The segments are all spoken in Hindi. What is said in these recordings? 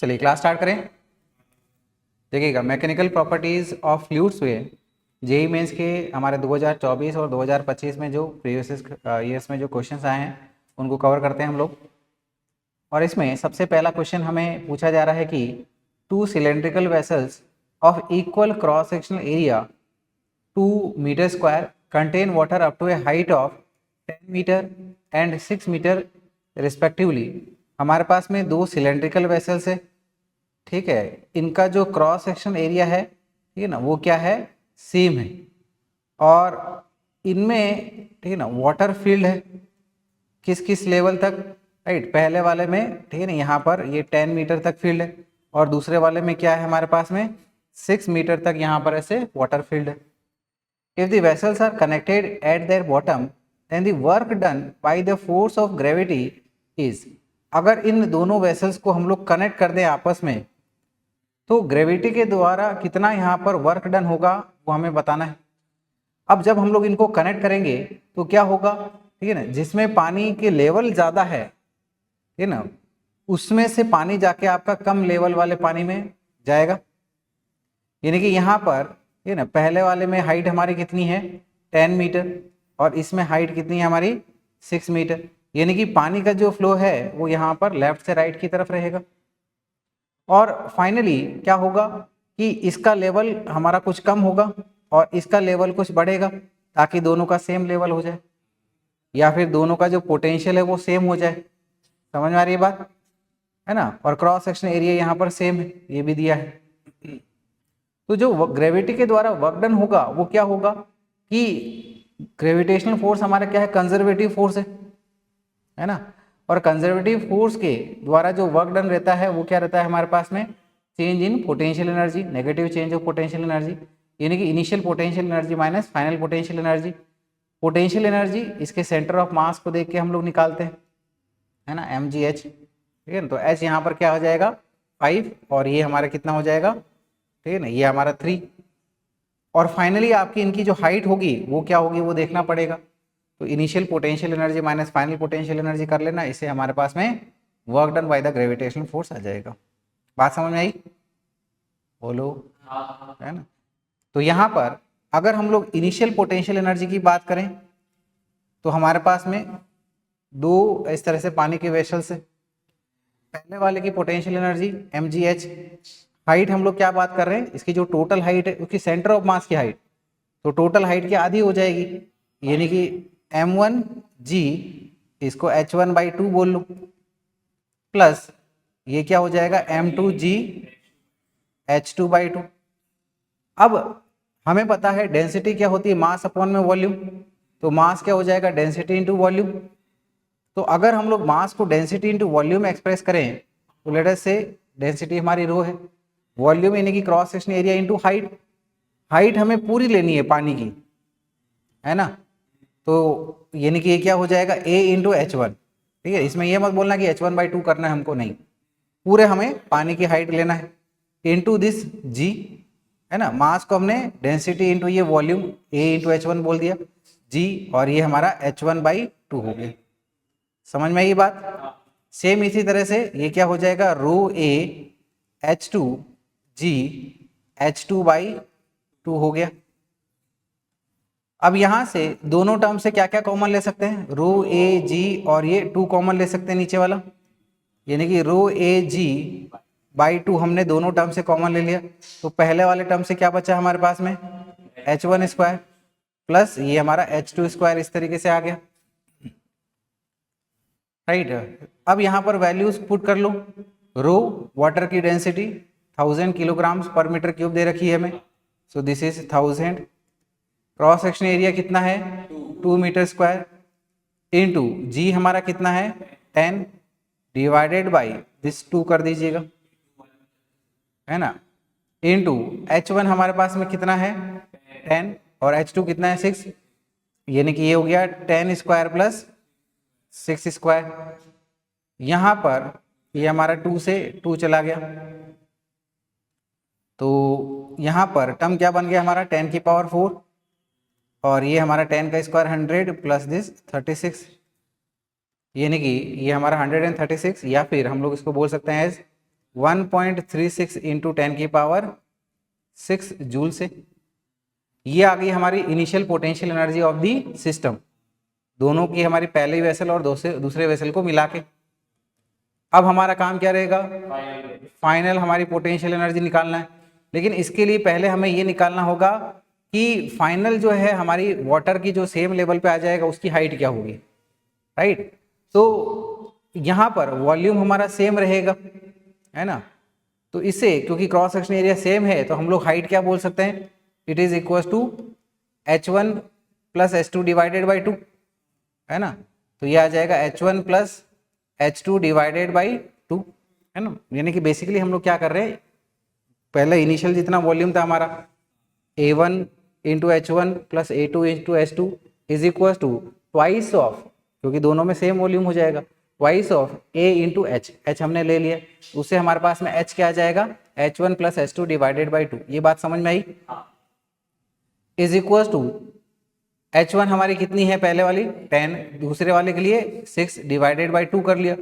चलिए क्लास स्टार्ट करें। देखिएगा, मैकेनिकल प्रॉपर्टीज़ ऑफ फ्लूइड्स हुए जेई मेंस के हमारे 2024 और 2025 में जो प्रीवियस ईयर्स में जो क्वेश्चंस आए हैं उनको कवर करते हैं हम लोग। और इसमें सबसे पहला क्वेश्चन हमें पूछा जा रहा है कि two cylindrical vessels of equal cross sectional area 2 metre square contain water up to a height of 10 metre and 6 metre respectively. हमारे पास में दो सिलेंड्रिकल वेसल्स है, ठीक है। इनका जो क्रॉस सेक्शन एरिया है, ठीक है ना, वो क्या है, सेम है। और इनमें, ठीक है ना, वाटर फील्ड है किस किस लेवल तक, राइट। पहले वाले में, ठीक है ना, यहाँ पर ये 10 मीटर तक फील्ड है और दूसरे वाले में क्या है हमारे पास में 6 मीटर तक यहाँ पर ऐसे वाटर फील्ड है। If the vessels are connected at their bottom then the work done by the force of gravity is. अगर इन दोनों वेसल्स को हम लोग कनेक्ट कर दें आपस में तो ग्रेविटी के द्वारा कितना यहाँ पर वर्क डन होगा वो हमें बताना है। अब जब हम लोग इनको कनेक्ट करेंगे तो क्या होगा, ठीक है ना, जिसमें पानी के लेवल ज़्यादा है, ठीक है ना, उसमें से पानी जाके आपका कम लेवल वाले पानी में जाएगा। यानी कि यहाँ पर, ठीक है ना, पहले वाले में हाइट हमारी कितनी है 10 मीटर और इसमें हाइट कितनी है हमारी 6 मीटर। यानी कि पानी का जो फ्लो है वो यहाँ पर लेफ्ट से राइट की तरफ रहेगा। और फाइनली क्या होगा कि इसका लेवल हमारा कुछ कम होगा और इसका लेवल कुछ बढ़ेगा ताकि दोनों का सेम लेवल हो जाए, या फिर दोनों का जो पोटेंशियल है वो सेम हो जाए। समझ में आ रही है बात, है ना। और क्रॉस सेक्शन एरिया यहाँ पर सेम है, ये भी दिया है। तो जो ग्रेविटी के द्वारा वर्क डन होगा वो क्या होगा कि ग्रेविटेशनल फोर्स हमारा क्या है, कंजर्वेटिव फोर्स है ना। और कंजर्वेटिव फोर्स के द्वारा जो वर्क डन रहता है वो क्या रहता है हमारे पास में, change in potential energy, negative change of potential energy, यानी कि initial potential energy minus final potential energy. Potential energy इसके सेंटर ऑफ मास को देख के हम लोग निकालते हैं, है ना, mgh, ठीक है ना। तो h यहाँ पर क्या हो जाएगा 5 और ये हमारा कितना हो जाएगा, ठीक है ना, ये हमारा 3। और फाइनली आपकी इनकी जो हाइट होगी वो क्या होगी वो देखना पड़ेगा। तो initial potential energy minus final potential energy कर लेना, इससे हमारे पास में work done by the gravitational force आ जाएगा। बात समझ में आई, बोलो, है ना। तो यहाँ पर अगर हम लोग इनिशियल पोटेंशियल एनर्जी की बात करें तो हमारे पास में दो इस तरह से पानी के वेसल्स है। पहले वाले की पोटेंशियल एनर्जी mgh, हाइट हम लोग क्या बात कर रहे हैं, इसकी जो टोटल हाइट है उसकी सेंटर ऑफ मास की हाइट, तो टोटल हाइट की आधी हो जाएगी, यानी कि m1g, इसको h1/2 बोल लो, प्लस ये क्या हो जाएगा m2g h2/2। अब हमें पता है डेंसिटी क्या होती है, मास अपॉन में वॉल्यूम, तो मास क्या हो जाएगा डेंसिटी इंटू वॉल्यूम। तो अगर हम लोग मास को डेंसिटी इंटू वॉल्यूम एक्सप्रेस करें तो लेट अस से डेंसिटी हमारी रो है, वॉल्यूम यानी कि cross section area into height. Height हमें पूरी लेनी है पानी की, है ना, तो यानी कि ये क्या हो जाएगा a इंटू h1, ठीक है। इसमें ये मत बोलना कि h1/2 करना है हमको, नहीं, पूरे हमें पानी की हाइट लेना है इंटू दिस g, है ना। मास को हमने डेंसिटी इंटू ये वॉल्यूम a इंटू h1 बोल दिया g, और ये हमारा h1/2 हो गया। समझ में आई ये बात। सेम इसी तरह से ये क्या हो जाएगा रो a h2 g h2/2 हो गया। अब यहां से दोनों टर्म से क्या क्या कॉमन ले सकते हैं, रो a g और ये 2 कॉमन ले सकते हैं नीचे वाला, यानी कि रो a g/2 हमने दोनों टर्म से कॉमन ले लिया। तो पहले वाले टर्म से क्या बचा हमारे पास में h1² प्लस ये हमारा h2², इस तरीके से आ गया, राइट। अब यहाँ पर वैल्यूज पुट कर लो। रो वाटर की डेंसिटी 1000 किलोग्राम पर मीटर क्यूब दे रखी है हमें, सो this is 1000। Cross section area कितना है 2 मीटर स्क्वायर, इनटू जी हमारा कितना है 10 डिवाइडेड बाई दिस 2 कर दीजिएगा, है ना, इनटू h1 हमारे पास में कितना है 10 और h2 कितना है 6, यानी कि ये हो गया 10² प्लस 6²। यहाँ पर ये हमारा 2 से 2 चला गया, तो यहाँ पर टर्म क्या बन गया हमारा 10 की पावर 4 और ये हमारा 10 का स्क्वायर 100 प्लस दिस 36, यानी कि ये हमारा 136, या फिर हम लोग इसको बोल सकते हैं एज 1.36 इंटू 10⁶ जूल से। ये आ गई हमारी initial potential energy of the system, दोनों की, हमारी पहले वेसल और दूसरे वेसल को मिला के। अब हमारा काम क्या रहेगा, फाइनल हमारी पोटेंशियल एनर्जी निकालना है। लेकिन इसके लिए पहले हमें ये निकालना होगा कि फाइनल जो है हमारी वाटर की जो सेम लेवल पे आ जाएगा उसकी हाइट क्या होगी, राइट। तो यहाँ पर वॉल्यूम हमारा सेम रहेगा, है ना। तो इससे क्योंकि क्रॉस सेक्शन एरिया सेम है तो हम लोग हाइट क्या बोल सकते हैं, it is equal to H1 plus H2 divided by 2, है ना। तो ये आ जाएगा H1 plus H2 divided by 2, है ना। यानी कि बेसिकली हम लोग क्या कर रहे हैं, पहले इनिशियल जितना वॉल्यूम था हमारा A1 into H1 plus A2 into H2 is equal to twice of, क्योंकि दोनों में सेम वॉल्यूम हो जाएगा, twice of A into H हमने ले लिया, उससे हमारे पास में H क्या आ जाएगा, H1 plus H2 divided by 2। ये बात समझ में आई। इज इक्वल टू H1 हमारी कितनी है, पहले वाली 10, दूसरे वाले के लिए 6 डिवाइडेड बाई 2 कर लिया,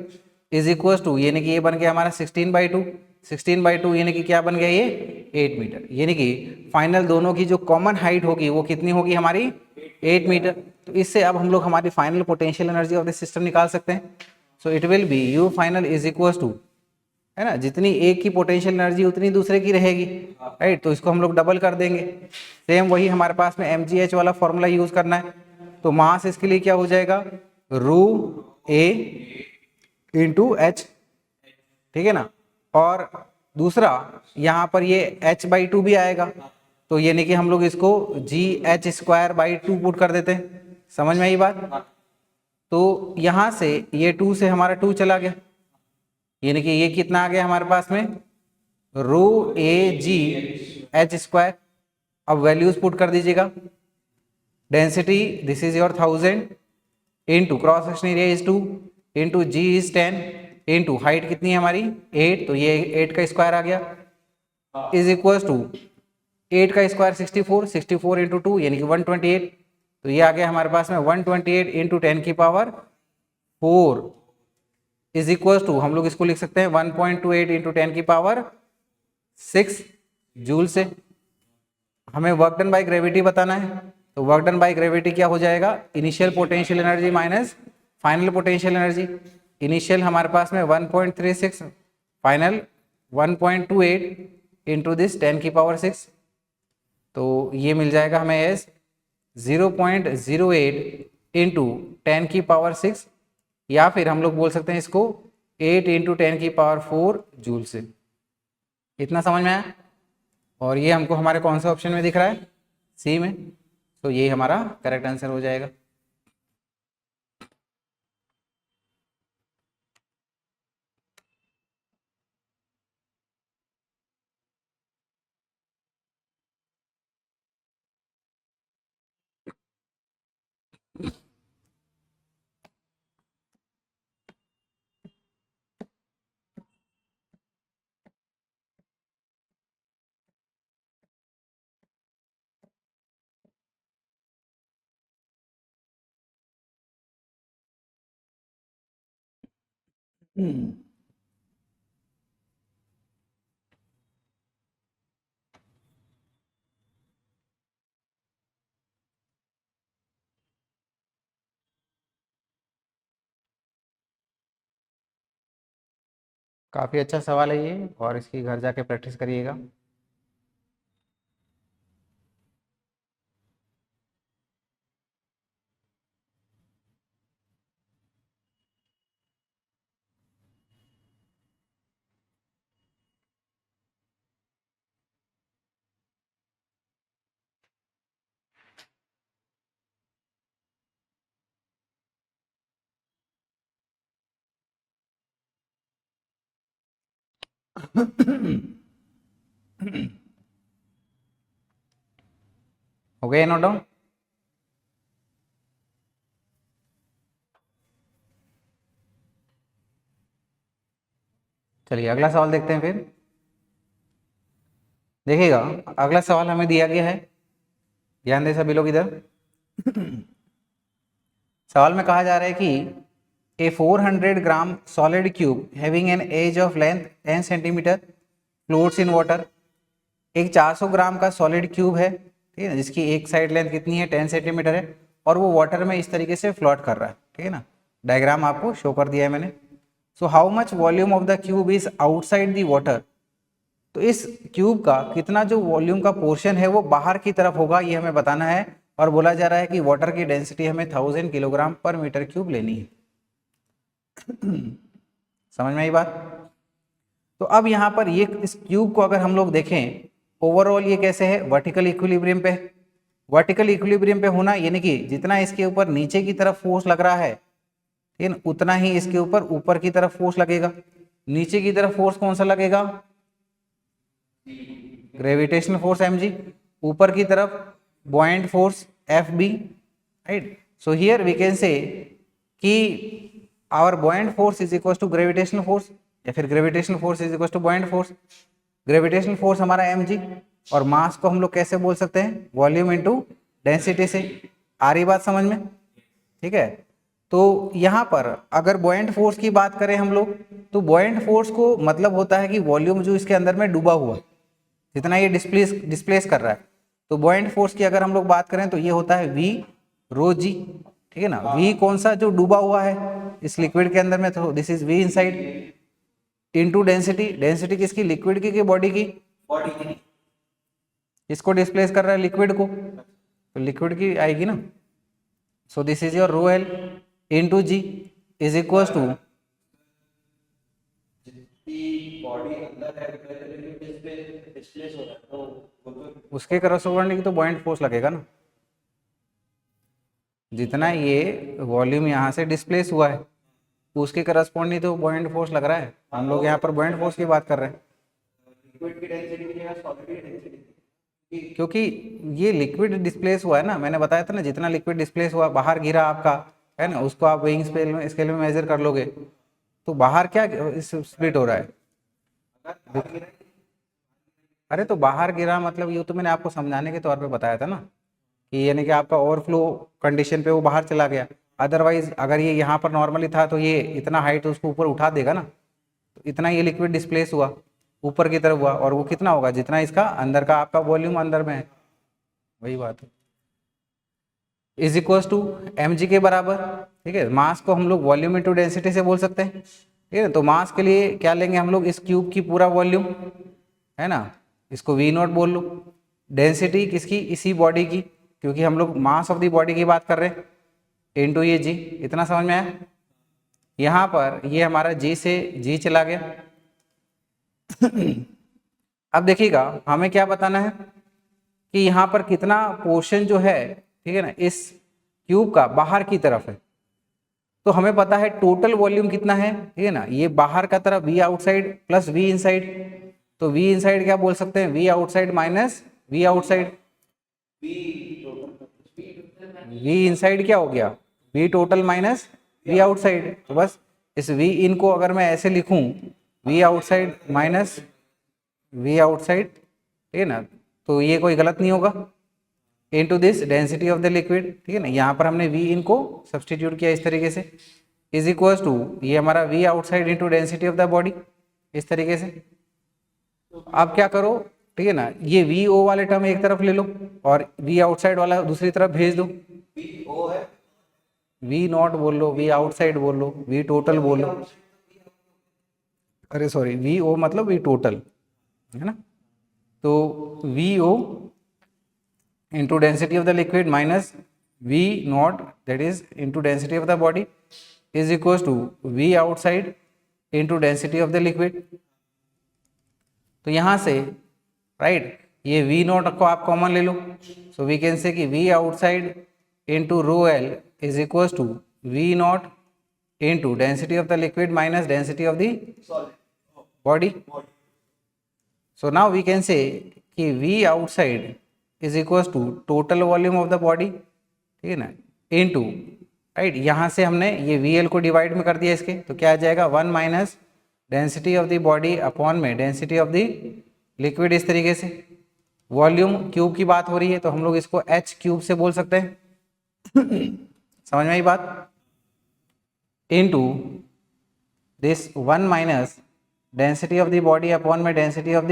इज इक्वल टू यानी कि ये बन गया हमारा 16/2, 16/2 यानी कि क्या बन गया ये 8 मीटर। यानी कि फाइनल दोनों की जो कॉमन हाइट होगी वो कितनी होगी हमारी 8 मीटर। तो इससे अब हम लोग हमारी final potential energy of the system निकाल सकते हैं। So it will be U final is equal to, है ना, जितनी एक की पोटेंशियल एनर्जी उतनी दूसरे की रहेगी, राइट। तो इसको हम लोग डबल कर देंगे। सेम वही हमारे पास में mgh वाला फॉर्मूला यूज करना है। तो मास इसके लिए क्या हो जाएगा, रू A इंटू H, ठीक है ना। और दूसरा यहाँ पर ये H/2 भी आएगा, तो यानी कि हम लोग इसको GH²/2 पुट कर देते हैं। समझ में आई बात। तो यहाँ से ये 2 से हमारा 2 चला गया, यानी कि ये कितना आ गया हमारे पास में, ρAgH²। अब वैल्यूज पुट कर दीजिएगा। Density this is your 1000 into cross section area is 2 into G is 10 into height कितनी है हमारी 8, तो ये 8 का स्क्वायर आ गया, इज इक्वल टू 8 का स्क्वायर 64, 64 इंटू 2 यानी कि 128। तो ये आ गया हमारे पास में 128 इंटू 10⁴ इज इक्वल टू, हम लोग इसको लिख सकते हैं 1.28 इंटू 10⁶ जूल से। हमें वर्क डन बाय ग्रेविटी बताना है, तो वर्क डन बाय ग्रेविटी क्या हो जाएगा, initial potential energy minus final potential energy. Initial हमारे पास में 1.36, फाइनल 1.28 इंटू दिस 10⁶। तो ये मिल जाएगा हमें एस 0.08 इंटू 10⁶, या फिर हम लोग बोल सकते हैं इसको 8 इंटू 10⁴ जूल से। इतना समझ में आया। और ये हमको हमारे कौन सा ऑप्शन में दिख रहा है, सी में। तो ये हमारा करेक्ट आंसर हो जाएगा। काफ़ी अच्छा सवाल है ये, और इसकी घर जाके प्रैक्टिस करिएगा। हो गया नोट डाउन। चलिए अगला सवाल देखते हैं फिर। देखिएगा, अगला सवाल हमें दिया गया है, ध्यान दें सभी लोग इधर। सवाल में कहा जा रहा है कि a 400 gram solid cube having an edge of length 10 centimetre floats in water. एक 400 ग्राम का सॉलिड क्यूब है, ठीक है ना, जिसकी एक साइड लेंथ कितनी है 10 सेंटीमीटर है, और वो वाटर में इस तरीके से फ्लोट कर रहा है, ठीक है ना। डायग्राम आपको शो कर दिया है मैंने। So how much volume of the cube is outside the water. तो इस क्यूब का कितना जो वॉल्यूम का पोर्शन है वो बाहर की तरफ होगा, ये हमें बताना है। और बोला जा रहा है कि वाटर की डेंसिटी हमें 1000 किलोग्राम पर मीटर क्यूब लेनी है। समझ में आई बात। तो अब यहाँ पर ये इस क्यूब को अगर हम लोग देखें ओवरऑल ये कैसे है, वर्टिकल इक्विलिब्रियम पे। वर्टिकल इक्विलिब्रियम पे होना यानी कि जितना इसके ऊपर नीचे की तरफ फोर्स लग रहा है, ठीक है ना, उतना ही इसके ऊपर की तरफ फोर्स लगेगा। नीचे की तरफ फोर्स कौन सा लगेगा, ग्रेविटेशनल फोर्स mg, ऊपर की तरफ buoyant force fb, right. So here we can say कि our buoyant force is equal to gravitational force, या फिर gravitational force is equal to buoyant force. Gravitational force हमारा mg, और मास को हम लोग कैसे बोल सकते हैं, वॉल्यूम इनटू डेंसिटी से। आ रही बात समझ में, ठीक है। तो यहाँ पर अगर buoyant फोर्स की बात करें हम लोग, तो buoyant फोर्स को मतलब होता है कि वॉल्यूम जो इसके अंदर में डूबा हुआ, जितना ये डिस्प्लेस कर रहा है। तो buoyant फोर्स की अगर हम लोग बात करें तो ये होता है v रो जी, ठीक है ना। v कौन सा, जो डूबा हुआ है इस लिक्विड के अंदर में, तो this is v inside into density. Density किसकी, लिक्विड की बॉडी की, इसको डिस्प्लेस कर रहा है लिक्विड को, तो लिक्विड की आएगी ना। So this is your rho L into g is equal to, उसके करस्पॉन्डिंग तो buoyant फोर्स लगेगा ना। जितना ये वॉल्यूम यहाँ से डिस्प्लेस हुआ है उसके करस्पॉन्डिंग तो buoyant फोर्स लग रहा है। हम लोग यहाँ पर buoyant फोर्स की बात कर रहे हैं, क्योंकि ये लिक्विड डिस्प्लेस हुआ है ना। मैंने बताया था ना, जितना लिक्विड डिस्प्लेस हुआ बाहर गिरा आपका, है ना, उसको आप वेइंग स्केल में मेजर कर लोगे, तो बाहर क्या स्प्लिट हो रहा है। अरे तो बाहर गिरा मतलब ये तो मैंने आपको समझाने के तौर पे बताया था ना, कि यानी कि आपका ओवरफ्लो कंडीशन पे वो बाहर चला गया। अदरवाइज अगर ये यहाँ पर नॉर्मली था तो ये इतना हाइट उसको ऊपर उठा देगा ना, तो इतना ये लिक्विड डिस्प्लेस हुआ ऊपर की तरफ हुआ, और वो कितना होगा, जितना इसका अंदर का आपका वॉल्यूम अंदर में है, वही बात है, इज इक्वल टू mg के बराबर, ठीक है। मास को हम लोग वॉल्यूम इंटू डेंसिटी से बोल सकते हैं, ठीक है। तो मास के लिए क्या लेंगे हम लोग, इस क्यूब की पूरा वॉल्यूम, है ना, इसको v नॉट बोल लो। डेंसिटी किसकी, इसी बॉडी की, क्योंकि हम लोग मास ऑफ द बॉडी की बात कर रहे हैं, इनटू ये g। इतना समझ में आया। यहाँ पर ये हमारा g से g चला गया। अब देखिएगा हमें क्या बताना है कि यहाँ पर कितना पोर्शन जो है, ठीक है ना, इस क्यूब का बाहर की तरफ है। तो हमें पता है टोटल वॉल्यूम कितना है, ठीक है ना। ये बाहर का तरफ v outside plus v inside, तो v इनसाइड क्या बोल सकते हैं, v outside minus v outside. v inside क्या हो गया, v total minus v outside. तो बस इस v इन को अगर मैं ऐसे लिखूं, v outside minus v outside, ठीक है ना, तो ये कोई गलत नहीं होगा, into this density of the liquid, ठीक है ना। यहाँ पर हमने v इन को सब्सटीट्यूट किया इस तरीके से, इज इक्वल टू ये हमारा v outside into density of the body, इस तरीके से। आप क्या करो, ठीक है ना, ये VO वाले टर्म एक तरफ ले लो और v आउटसाइड वाला दूसरी तरफ भेज दो। v नॉट बोल लो, v आउटसाइड बोल लो, v टोटल बोल लो, अरे सॉरी VO मतलब v टोटल, है ना। तो VO into density of the liquid minus V naught, that is into density of the body, is equals to V outside into density of the liquid। तो यहाँ से राइट ये V naught को आप कॉमन ले लो, so we can say कि V outside into rho L is equals to V naught into density of the liquid minus density of the body। So now we can say कि V outside is equal to total volume of the body, ठीक है ना, इनटू राइट, यहाँ से हमने ये VL को डिवाइड में कर दिया इसके, तो क्या आ जाएगा 1 minus density of the body upon में डेंसिटी ऑफ द लिक्विड। इस तरीके से वॉल्यूम क्यूब की बात हो रही है तो हम लोग इसको h क्यूब से बोल सकते हैं। समझ में आई बात। Into this 1 minus density of the body upon में डेंसिटी ऑफ द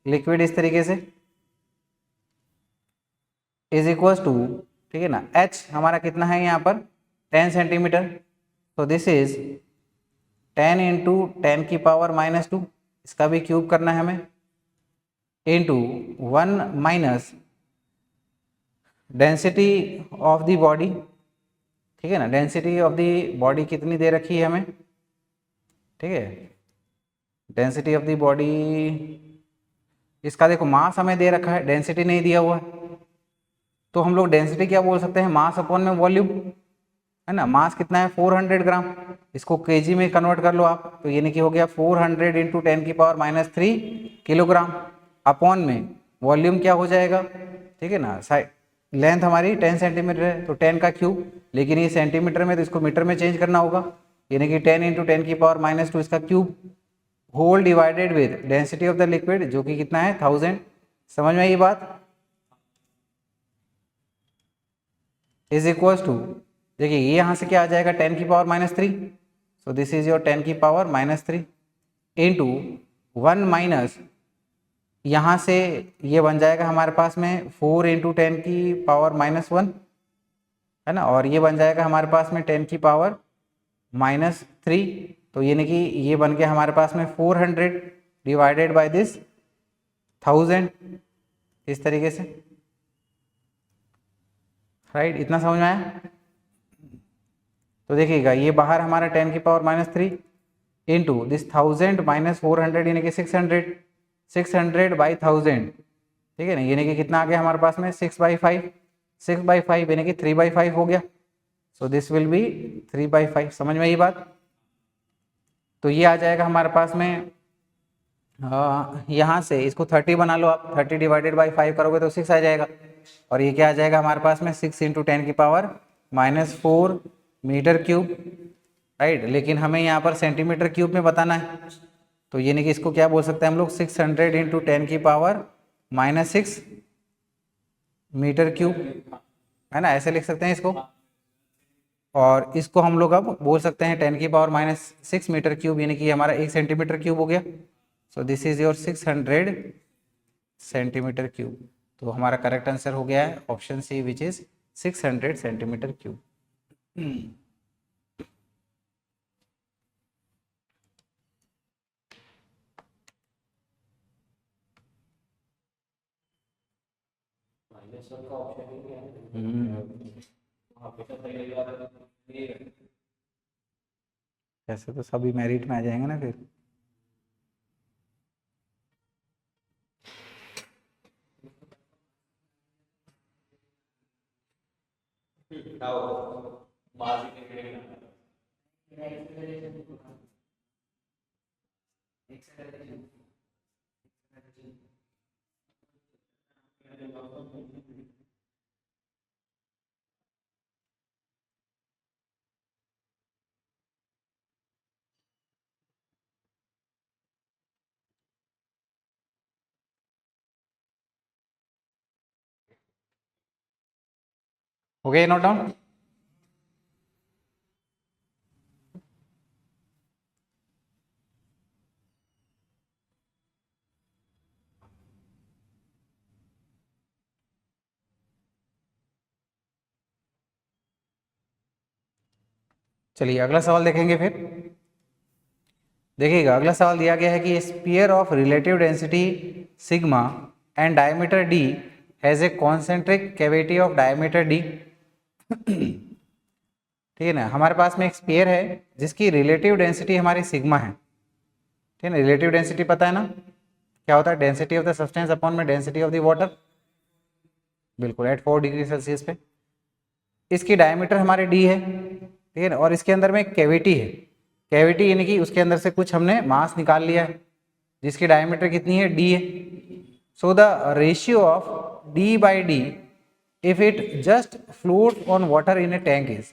लिक्विड, इस तरीके से इज इक्वल टू, ठीक है ना, h हमारा कितना है यहाँ पर 10 सेंटीमीटर, तो दिस इज 10 इंटू 10⁻⁻², इसका भी क्यूब करना है हमें, into 1 minus density of the body, ठीक है ना, डेंसिटी ऑफ द बॉडी कितनी दे रखी है हमें, ठीक है, डेंसिटी ऑफ द बॉडी, इसका देखो मास हमें दे रखा है, डेंसिटी नहीं दिया हुआ है, तो हम लोग डेंसिटी क्या बोल सकते हैं, मास अपॉन में वॉल्यूम, है ना, मास कितना है 400 ग्राम, इसको केजी में कन्वर्ट कर लो आप, तो यानी कि हो गया 400 इंटू 10⁻³ किलोग्राम, अपॉन में वॉल्यूम क्या हो जाएगा, ठीक है ना, साइड लेंथ हमारी 10 सेंटीमीटर है, तो 10 का क्यूब, लेकिन ये सेंटीमीटर में, तो इसको मीटर में चेंज करना होगा, यानी कि 10 इंटू 10⁻² इसका cube, whole divided with density of the liquid जो कि कितना है 1000। समझ में आई ये बात, इज इक्वल टू, देखिए ये यहाँ से क्या आ जाएगा 10⁻³ सो this is your 10⁻³ into 1 minus, यहाँ से ये बन जाएगा हमारे पास में 4 इंटू 10⁻⁻1, है ना, और ये बन जाएगा हमारे पास में 10⁻³ तो यानी कि ये बन गया हमारे पास में 400 डिवाइडेड बाय दिस 1000, इस तरीके से, राइट, इतना समझ में आया। तो देखिएगा ये बाहर हमारा 10⁻³ इंटू दिस 1000 माइनस 400 यानी कि 600 बाई 1000, ठीक है ना, यानी कि कितना आ गया हमारे पास में 6/5, 6/5 यानी कि 3/5 हो गया, सो दिस विल बी 3/5। समझ में ये बात, तो ये आ जाएगा हमारे पास में, यहाँ से इसको 30 बना लो आप, 30 डिवाइडेड बाई 5 करोगे तो 6 आ जाएगा, और ये क्या आ जाएगा हमारे पास में 6 इंटू 10⁻⁻4 मीटर क्यूब, राइट, लेकिन हमें यहाँ पर सेंटीमीटर क्यूब में बताना है, तो यानी कि इसको क्या बोल सकते हैं हम लोग 600 इंटू 10⁻⁻6 मीटर क्यूब, है ना, ऐसे लिख सकते हैं इसको, और इसको हम लोग अब बोल सकते हैं 10⁻⁻6 मीटर क्यूब, यानी कि हमारा 1 सेंटीमीटर क्यूब हो गया, so this is your 600 centimetre cube. तो हमारा करेक्ट आंसर हो गया है option C which is 600 centimetre cube. ऐसे तो सभी मेरिट में आ जाएंगे ना फिर। हो गया नोट डाउन। चलिए अगला सवाल देखेंगे फिर। देखिएगा अगला सवाल दिया गया है कि sphere of relative density sigma and diameter D has a concentric cavity of diameter D. ठीक है ना, हमारे पास में एक स्फीयर है जिसकी रिलेटिव डेंसिटी हमारी सिग्मा है, ठीक है ना, रिलेटिव डेंसिटी पता है ना क्या होता है, density of the substance upon में डेंसिटी ऑफ द वाटर, बिल्कुल एट 4 डिग्री सेल्सियस पे। इसकी डायमीटर हमारे डी है, ठीक है ना, और इसके अंदर में एक कैविटी है, कैविटी यानी कि उसके अंदर से कुछ हमने मास निकाल लिया है जिसकी डायमीटर कितनी है डी है। So the ratio of D by D if it just float on water in A tank is,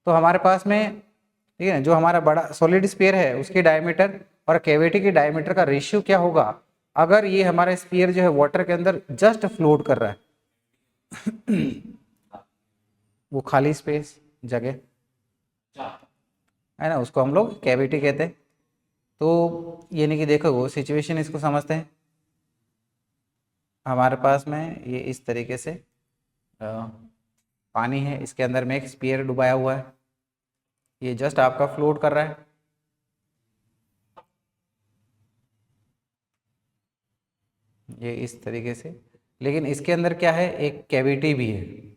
तो हमारे पास में, ठीक है ना, जो हमारा बड़ा सॉलिड स्फीयर है उसकी डायमीटर और कैविटी की डायमीटर का रेशियो क्या होगा अगर ये हमारा स्फीयर जो है वाटर के अंदर जस्ट फ्लोट कर रहा है। वो खाली स्पेस जगह, है ना, उसको हम लोग कैविटी कहते हैं। तो यानी कि देखो वो सिचुएशन इसको समझते हैं। हमारे पास में ये इस तरीके से पानी है, इसके अंदर में एक स्पीयर डुबाया हुआ है, ये जस्ट आपका फ्लोट कर रहा है। ये इस तरीके से, लेकिन इसके अंदर क्या है, एक कैविटी भी है।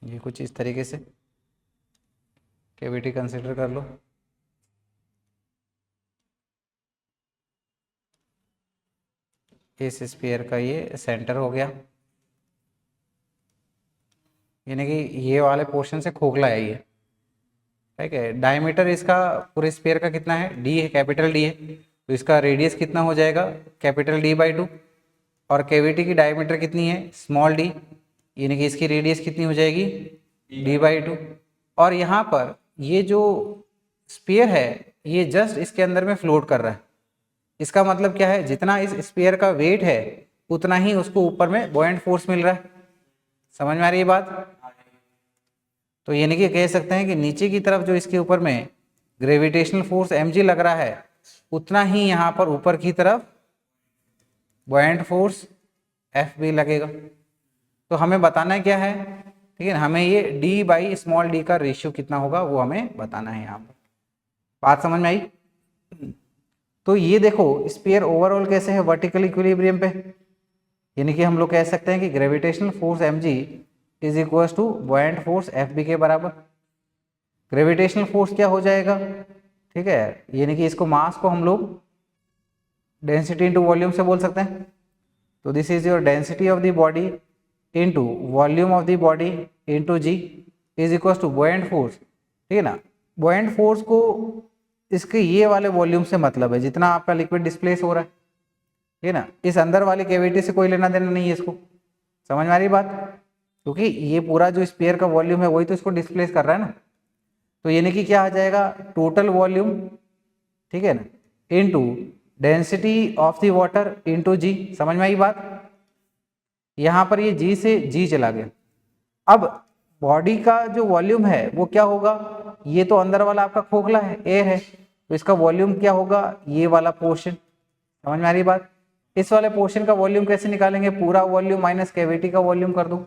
ये कुछ इस तरीके से कैविटी कंसिडर कर लो। इस स्फीयर का ये सेंटर हो गया, यानी कि ये वाले पोर्शन से खोखला है ये, ठीक है। डायमीटर इसका पूरे स्फीयर का कितना है, डी है, कैपिटल डी है, तो इसका रेडियस कितना हो जाएगा, कैपिटल डी बाई 2। और कैविटी की डायमीटर कितनी है, स्मॉल डी, यानी कि इसकी रेडियस कितनी हो जाएगी, डी बाई 2। और यहाँ पर ये जो स्फीयर है ये जस्ट इसके अंदर में फ्लोट कर रहा है। इसका मतलब क्या है, जितना इस स्फीयर का वेट है उतना ही उसको ऊपर में बॉयंट फोर्स मिल रहा है। समझ में आ रही है बात। तो यानी कि कह सकते हैं कि नीचे की तरफ जो इसके ऊपर में ग्रेविटेशनल फोर्स mg लग रहा है, उतना ही यहाँ पर ऊपर की तरफ बॉयंट फोर्स fb लगेगा। तो हमें बताना क्या है, ठीक है ना, हमें ये d बाई स्मॉल d का रेशियो कितना होगा वो हमें बताना है। यहाँ पर बात समझ में आई। तो ये देखो स्फीयर ओवरऑल कैसे है, वर्टिकल इक्विलिब्रियम पे, यानी कि हम लोग कह सकते हैं कि gravitational force mg is equal to buoyant force fb के बराबर। ग्रेविटेशनल फोर्स क्या हो जाएगा, ठीक है, यानी कि इसको मास को हम लोग डेंसिटी इनटू वॉल्यूम से बोल सकते हैं। तो this is your density of the body into volume of the body into g is equal to buoyant force, ठीक है ना। बॉयंट फोर्स को इसके ये वाले वॉल्यूम से मतलब है जितना आपका लिक्विड डिस्प्लेस हो रहा है, ठीक है ना। इस अंदर वाली कैविटी से कोई लेना देना नहीं है इसको। समझ में आ रही बात, क्योंकि ये पूरा जो स्फीयर का वॉल्यूम है वही तो इसको डिस्प्लेस कर रहा है ना। तो यानी कि क्या आ जाएगा, टोटल वॉल्यूम, ठीक है ना, into density of the water into g. समझ में आई बात। यहाँ पर ये जी से जी चला गया। अब बॉडी का जो वॉल्यूम है वो क्या होगा, ये तो अंदर वाला आपका खोखला है, एयर है, तो इसका वॉल्यूम क्या होगा, ये वाला पोर्शन। समझ में आ रही बात। इस वाले पोर्शन का वॉल्यूम कैसे निकालेंगे, पूरा वॉल्यूम माइनस कैविटी का वॉल्यूम कर दो।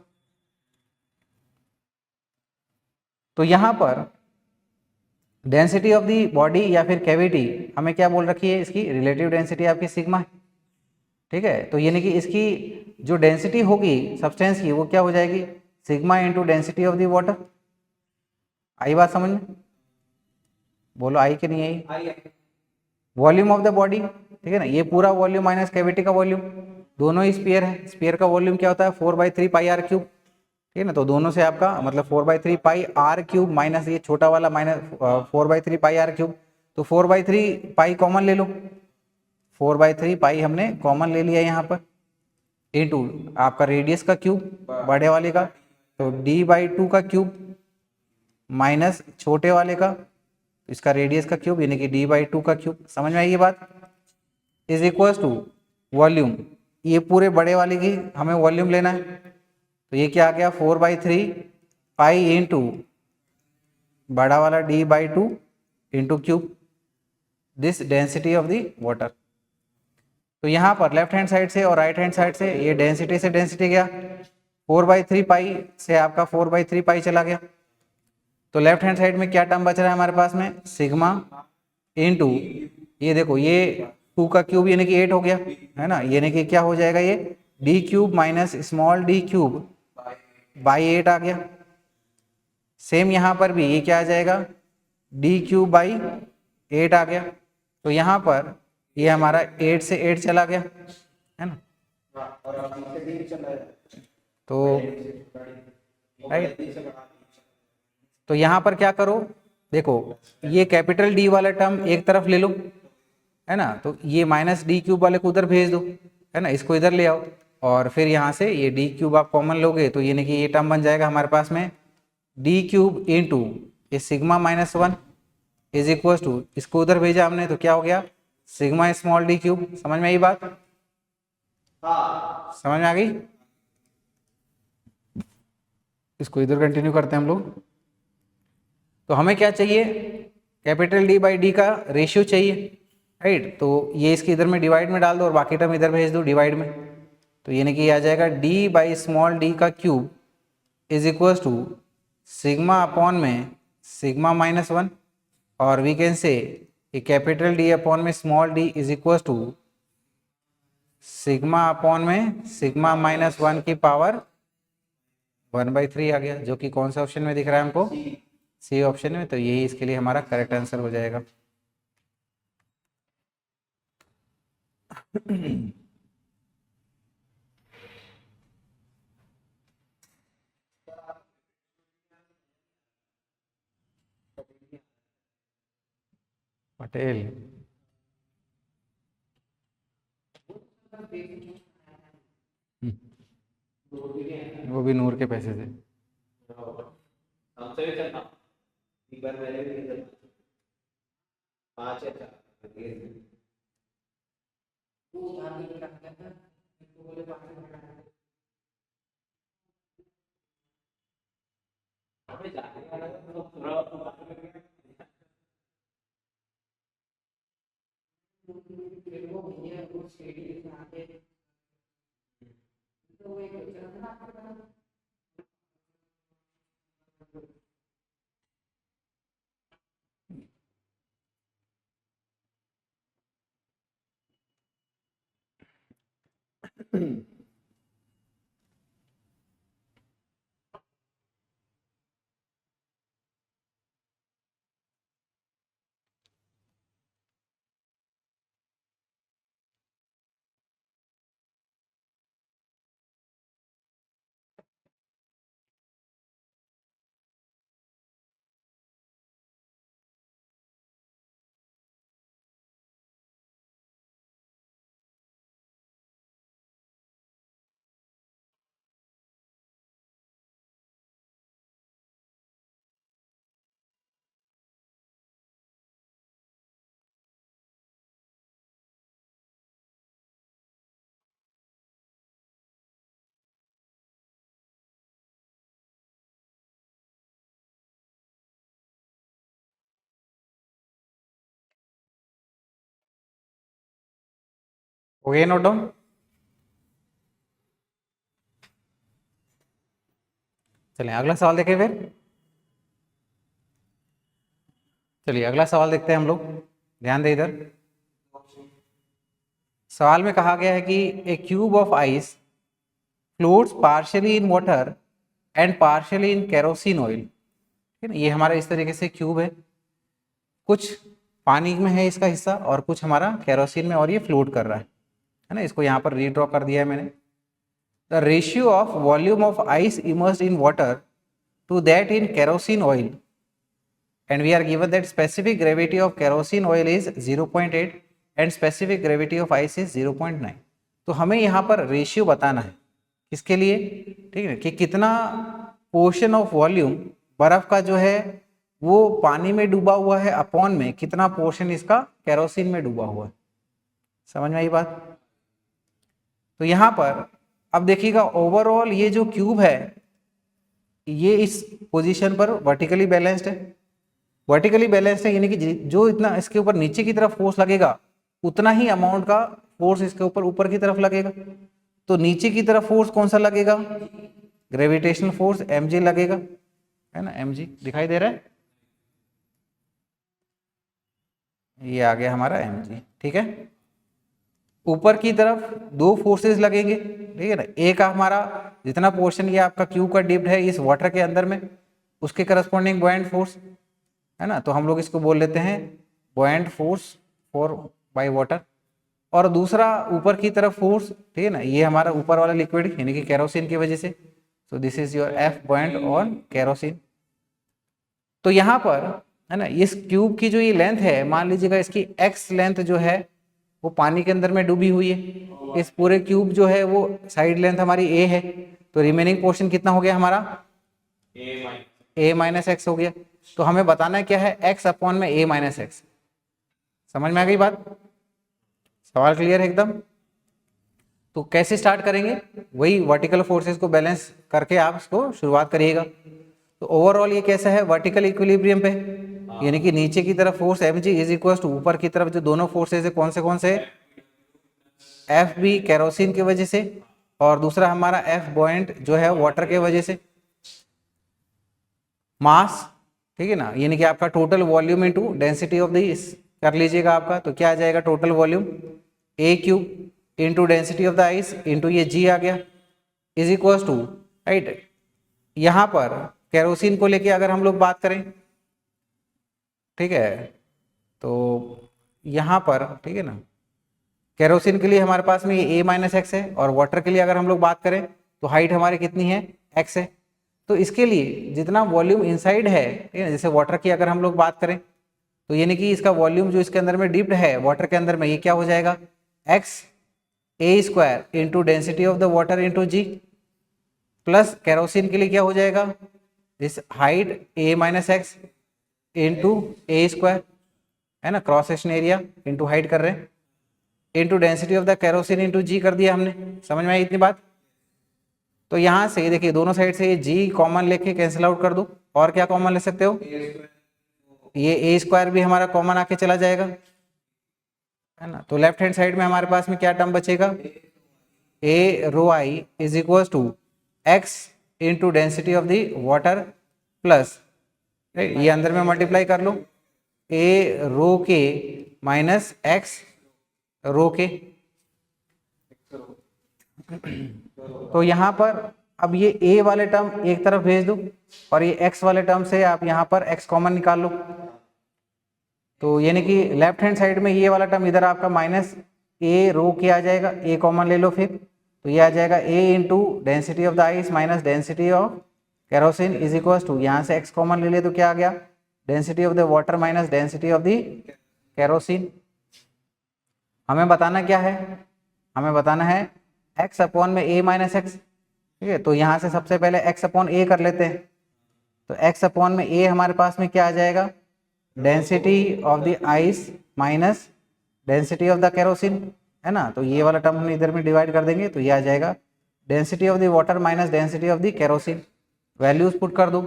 तो यहाँ पर डेंसिटी ऑफ दी बॉडी या फिर कैविटी हमें क्या बोल रखी है, इसकी रिलेटिव डेंसिटी आपकी सिग्मा है, ठीक है। तो यानी कि इसकी जो डेंसिटी होगी सब्सटेंस की वो क्या हो जाएगी, sigma into density of the water. आई बात समझ में, बोलो आई कि नहीं आई। वॉल्यूम ऑफ द बॉडी, ठीक है ना, ये पूरा वॉल्यूम माइनस कैविटी का वॉल्यूम, दोनों ही स्फीयर है। स्फीयर का वॉल्यूम क्या होता है, 4/3 पाई आर क्यूब, ठीक है ना। तो दोनों से आपका मतलब 4/3 पाई आर क्यूब माइनस ये छोटा वाला माइनस 4/3 पाई आर क्यूब। तो 4/3 पाई कॉमन ले लो, 4/3 पाई हमने कॉमन ले लिया यहाँ पर, इनटू आपका रेडियस का क्यूब बड़े वाले का, तो d/2 का क्यूब माइनस छोटे वाले का, इसका रेडियस का क्यूब यानी कि d/2 का क्यूब। समझ में आई ये बात। इज इक्वल टू वॉल्यूम, ये पूरे बड़े वाले की हमें वॉल्यूम लेना है, तो ये क्या आ गया 4/3 पाई इंटू बड़ा वाला d/2 into cube, this density of the water. तो यहाँ पर लेफ्ट हैंड साइड से और राइट हैंड साइड से ये डेंसिटी से डेंसिटी गया, 4/3 पाई से आपका 4/3 पाई चला गया। तो लेफ्ट हैंड साइड में क्या टर्म बच रहा है हमारे पास में, सिग्मा इनटू ये देखो ये 2 का क्यूब यानी कि 8 हो गया, है ना, यानी कि क्या हो जाएगा ये d cube minus small d cube by 8 आ गया। सेम यहाँ पर भी ये क्या आ जाएगा, d क्यूब बाई 8 आ गया। तो यहाँ पर ये हमारा 8 से 8 चला गया, है ना। तो राइट, तो यहाँ पर क्या करो, देखो ये कैपिटल D वाला टर्म एक तरफ ले लो, है ना, तो ये माइनस d क्यूब वाले को उधर भेज दो, है ना, इसको इधर ले आओ, और फिर यहाँ से ये d क्यूब आप कॉमन लोगे तो यानी कि ये टर्म बन जाएगा हमारे पास में d क्यूब इंटू ये सिग्मा -1 इज इक्वल टू, इसको उधर भेजा हमने तो क्या हो गया सिग्मा स्मॉल d क्यूब। समझ में आई बात, समझ में आ गई। इसको इधर कंटिन्यू करते हैं हम लोग। तो हमें क्या चाहिए, कैपिटल डी बाई डी का रेशियो चाहिए, राइट। तो ये इसके इधर में डिवाइड में डाल दो और बाकी टर्म इधर भेज दो डिवाइड में। तो यानी कि ये आ जाएगा डी बाई स्मॉल डी का cube is equal to sigma upon में सिग्मा माइनस वन, और we can say capital D upon में small D is equal to sigma upon में सिग्मा माइनस वन की पावर 1/3 आ गया, जो कि कौन सा ऑप्शन में दिख रहा है हमको, सी ऑप्शन में। तो यही इसके लिए हमारा करेक्ट आंसर हो जाएगा। पटेल, वो भी नूर के पैसे से। हो गया नोट डाउन। चलिए अगला सवाल देखें फिर। चलिए अगला सवाल देखते हैं हम लोग, ध्यान दे इधर। सवाल में कहा गया है कि a cube of ice floats partially in water and partially in kerosene oil. ठीक है ना, ये हमारा इस तरीके से क्यूब है, कुछ पानी में है इसका हिस्सा और कुछ हमारा केरोसिन में, और ये फ्लोट कर रहा है ना। इसको यहाँ पर रीड्रॉ कर दिया है मैंने। The ratio of volume of ice immersed in water to that in kerosene oil, and we are given that specific gravity of kerosene oil is 0.8 and specific gravity of ice is 0.9। तो हमें यहाँ पर रेशियो बताना है किसके लिए, ठीक है, कि कितना पोर्शन ऑफ वॉल्यूम बर्फ का जो है वो पानी में डूबा हुआ है अपॉन में कितना पोर्शन इसका केरोसिन में डूबा हुआ है। समझ में आई बात। तो यहाँ पर अब देखिएगा, ओवरऑल ये जो क्यूब है ये इस पोजीशन पर वर्टिकली बैलेंस्ड है। वर्टिकली बैलेंस्ड है यानी कि जो इतना इसके ऊपर नीचे की तरफ फोर्स लगेगा उतना ही अमाउंट का फोर्स इसके ऊपर ऊपर की तरफ लगेगा। तो नीचे की तरफ फोर्स कौन सा लगेगा, ग्रेविटेशनल फोर्स mg लगेगा, है ना। mg दिखाई दे रहा है, ये आ गया हमारा mg। ठीक है, ऊपर की तरफ दो फोर्सेस लगेंगे, ठीक है ना। एक हमारा जितना पोर्शन ये आपका क्यूब का डिप्ड है इस वाटर के अंदर में, उसके करस्पॉन्डिंग बॉयंट फोर्स, है ना। तो हम लोग इसको बोल लेते हैं buoyant force for by water. और दूसरा ऊपर की तरफ फोर्स, ठीक है ना, ये हमारा ऊपर वाला लिक्विड यानी कि केरोसिन की वजह से। सो this is your F buoyant on kerosene. तो यहाँ पर, है ना, इस क्यूब की जो ये लेंथ है, मान लीजिएगा इसकी एक्स लेंथ जो है वो पानी के अंदर में डूबी हुई है। इस पूरे क्यूब जो है वो साइड लेंथ हमारी ए है, तो रिमेनिंग पोर्शन कितना हो गया हमारा, ए माइनस एक्स हो गया। तो हमें बताना है क्या है, x अपॉन में a माइनस एक्स। समझ में आ गई बात, सवाल क्लियर है एकदम। तो कैसे स्टार्ट करेंगे, वही वर्टिकल फोर्सेस को बैलेंस करके आप इसको शुरुआत करिएगा। तो ओवरऑल ये कैसा है, वर्टिकल इक्विलिब्रियम पे, यानी कि नीचे की तरफ force mg is equal to ऊपर की तरफ जो दोनों फोर्सेस है कौन से, एफ बी केरोसिन की वजह से और दूसरा हमारा एफ बॉइंट जो है वाटर के वजह से, मास, ठीक है ना, यानी कि आपका total volume into density of the, कर लीजिएगा आपका, तो क्या आ जाएगा total volume A cube into density of the ice into ये जी आ गया इज इक्वल टू, राइट। यहाँ पर केरोसिन को लेके अगर हम लोग बात करें, ठीक है, तो यहाँ पर, ठीक है ना, केरोसिन के लिए हमारे पास में ये a माइनस एक्स है और वाटर के लिए अगर हम लोग बात करें तो हाइट हमारी कितनी है, x है। तो इसके लिए जितना वॉल्यूम इनसाइड है, ठीक है, जैसे वाटर की अगर हम लोग बात करें तो यानी कि इसका वॉल्यूम जो इसके अंदर में डिप्ड है वाटर के अंदर में, ये क्या हो जाएगा, x a square into density of the water into g, plus kerosene के लिए क्या हो जाएगा, this height a minus x into a square, है ना, cross section area into height कर रहे हैं, into density of the kerosene into g कर दिया हमने। समझ में आई इतनी बात। तो यहाँ से देखिए दोनों साइड से ये जी कॉमन लेके कैंसिल आउट कर दो, और क्या कॉमन ले सकते हो, ये ए स्क्वायर भी हमारा कॉमन आके चला जाएगा, है ना। तो लेफ्ट हैंड साइड में हमारे पास में क्या टर्म बचेगा, a rho i is equal to x into density of the water plus, ये अंदर में मल्टीप्लाई कर लो, ए रो के माइनस एक्स रो के। तो यहाँ पर अब ये a वाले टर्म एक तरफ भेज दो और ये x वाले टर्म से आप यहाँ पर x कॉमन निकाल लो, तो यानी कि लेफ्ट हैंड साइड में ये वाला टर्म इधर आपका माइनस a रो के आ जाएगा, a कॉमन ले लो फिर, तो ये आ जाएगा a into density of the ice minus density of kerosene is equal to, यहाँ से x कॉमन ले ले तो क्या आ गया, density of the water minus density of the kerosene. हमें बताना क्या है, हमें बताना है x अपॉन में a माइनस एक्स, ठीक है। तो यहाँ से सबसे पहले x अपॉन a कर लेते हैं, तो x अपॉन में a हमारे पास में क्या आ जाएगा, density of the ice minus density of the kerosene, है ना। तो ये वाला टर्म हम इधर में डिवाइड कर देंगे तो ये आ जाएगा density of the water minus density of the kerosene, values put कर दो,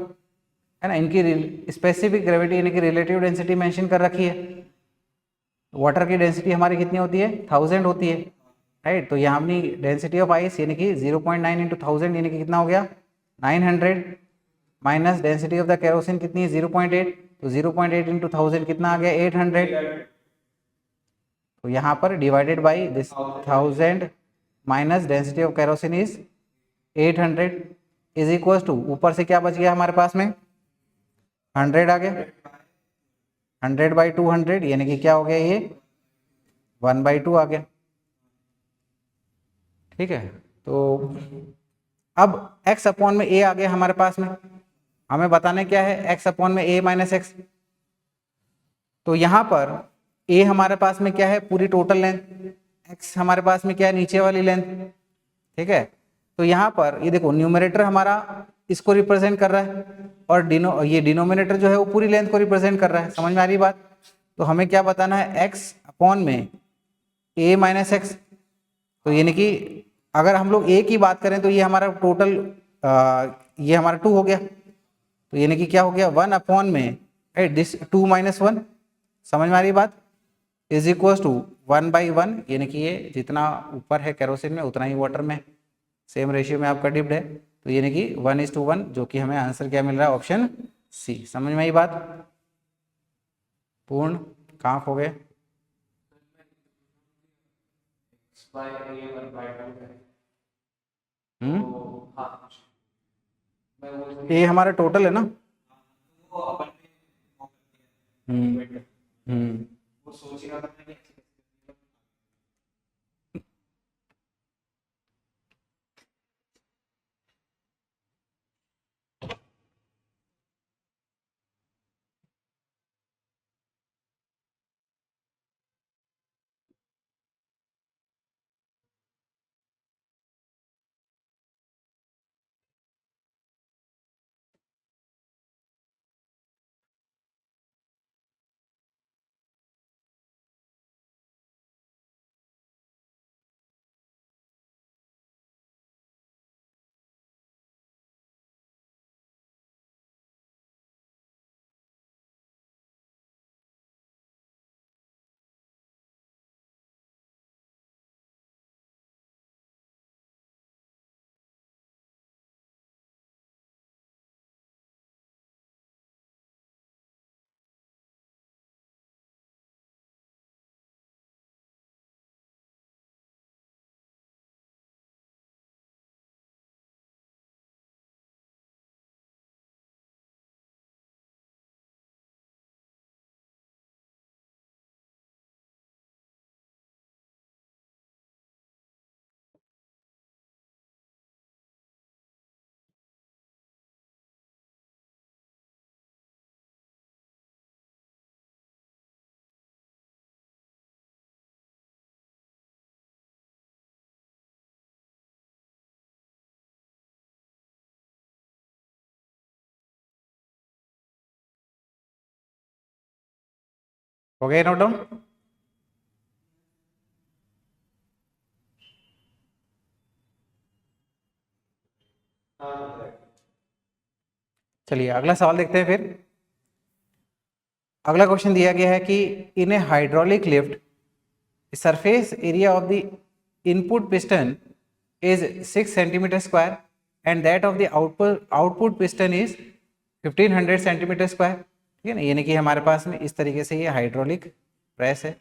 है ना। इनकी स्पेसिफिक ग्रेविटी यानी कि रिलेटिव डेंसिटी मेंशन कर रखी है। वाटर की डेंसिटी हमारी कितनी होती है, 1000 होती है, राइट। तो यहाँ अपनी डेंसिटी ऑफ आइस यानी कि 0.9 इंटू 1000 यानी कि कितना हो गया 900, minus density of the kerosene कितनी है 0.8, तो 0.8 इंटू 1000 कितना आ गया 800। तो यहाँ पर divided by this 1000 minus density of kerosene is 800 is equal to, ऊपर से क्या बच गया हमारे पास में 100 आ गया, 100/200 यानी कि क्या हो गया ये 1/2 आ गया, ठीक है। तो अब x अपॉन में a आ गया हमारे पास में, हमें बताना क्या है x अपॉन में a माइनस एक्स। तो यहाँ पर a हमारे पास में क्या है पूरी टोटल लेंथ, x हमारे पास में क्या है नीचे वाली लेंथ, ठीक है। तो यहाँ पर ये देखो न्यूमरेटर हमारा इसको रिप्रेजेंट कर रहा है और ये डिनोमिनेटर जो है वो पूरी लेंथ को रिप्रेजेंट कर रहा है। समझ में आ रही बात। तो हमें क्या बताना है x अपॉन में a माइनस एक्स, तो यानी कि अगर हम लोग a की बात करें तो ये हमारा टोटल ये हमारा 2 हो गया, तो यानी कि क्या हो गया 1 अपॉन में दिस 2 माइनस 1, समझ में आ रही बात, इज इक्वल टू 1/1, यानी कि ये जितना ऊपर है केरोसिन में उतना ही वाटर में सेम रेशियो में आपका डिप्ड है, तो यानी कि 1:1, जो कि हमें आंसर क्या मिल रहा है ऑप्शन सी। समझ में आई बात, पूर्ण कहाँ हो गए, ये हमारा टोटल है ना। हम्म हम्म हो गया नोट डाउन? चलिए अगला सवाल देखते हैं फिर। अगला क्वेश्चन दिया गया है कि in a hydraulic lift surface area of the input piston is 6 centimeter square and that of the output piston is 1500 centimeter square। ठीक है ना, यानी कि हमारे पास में इस तरीके से ये हाइड्रोलिक प्रेस है।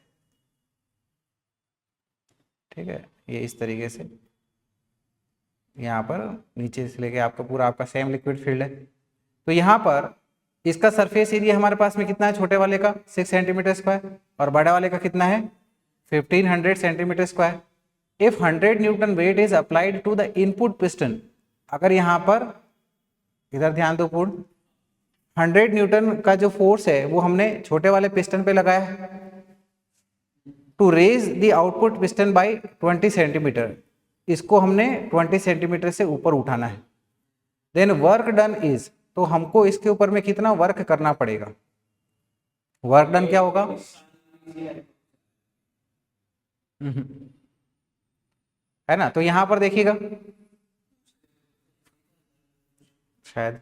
ठीक है, ये इस तरीके से यहाँ पर नीचे से लेके आपका पूरा आपका सेम लिक्विड फील्ड है। तो यहाँ पर इसका सरफेस एरिया हमारे पास में कितना है, छोटे वाले का 6 सेंटीमीटर स्क्वायर और बड़े वाले का कितना है 1500 centimetre square. If 100 newton weight is applied to the input piston, अगर यहाँ पर इधर ध्यान दो पूर्ण, 100 न्यूटन का जो फोर्स है वो हमने छोटे वाले पिस्टन पे लगाया है to raise the output piston by 20 centimetre, इसको हमने 20 सेंटीमीटर से ऊपर उठाना है। देन वर्क डन इज, तो हमको इसके ऊपर में कितना वर्क करना पड़ेगा, वर्क डन क्या होगा है ना। तो यहां पर देखिएगा शायद,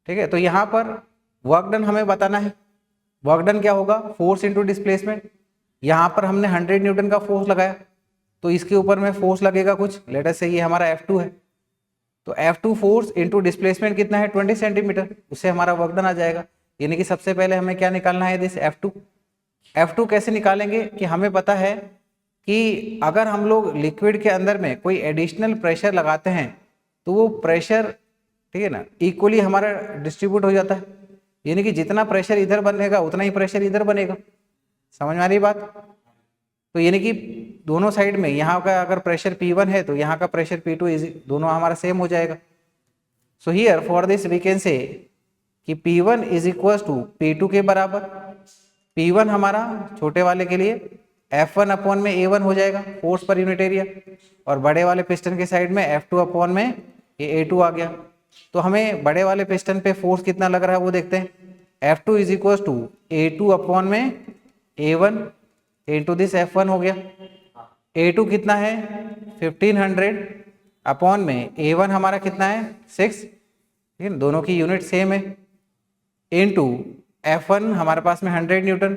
ठीक है, तो यहां पर वर्क डन हमें बताना है। वर्क डन क्या होगा, फोर्स इनटू डिस्प्लेसमेंट। यहां पर हमने 100 न्यूटन का फोर्स लगाया तो इसके ऊपर में फोर्स लगेगा कुछ, लेट अस से ये हमारा F2 है, तो F2 फोर्स इनटू डिस्प्लेसमेंट कितना है 20 सेंटीमीटर, उससे हमारा वर्क डन आ जाएगा। यानी कि सबसे पहले हमें क्या निकालना है, दिस F2। F2 कैसे निकालेंगे कि हमें पता है कि अगर हम लोग लिक्विड के अंदर में कोई एडिशनल प्रेशर लगाते हैं तो वो प्रेशर, ठीक है ना, इक्वली हमारा डिस्ट्रीब्यूट हो जाता है। यानी कि जितना प्रेशर इधर बनेगा उतना ही प्रेशर इधर बनेगा। समझ में आ रही बात? तो यानी कि दोनों साइड में यहाँ का अगर प्रेशर P1 है तो यहाँ का प्रेशर P2 दोनों हमारा सेम हो जाएगा। So here for this we can say कि P1 is equal to P2 के बराबर। P1 हमारा छोटे वाले के लिए F1 अपॉन में A1 हो जाएगा, फोर्स पर यूनिट एरिया, और बड़े वाले पिस्टन के साइड में F2 अपॉन में ये A2 आ गया। तो हमें बड़े वाले पिस्टन पे फोर्स कितना लग रहा है वो देखते हैं। F2 is equal to A2 upon में A1 इंटू दिस F1 हो गया। A2 कितना है 1500 अपॉन में A1 हमारा कितना है 6, ठीक है, दोनों की यूनिट सेम है, इंटू F1 हमारे पास में 100 न्यूटन।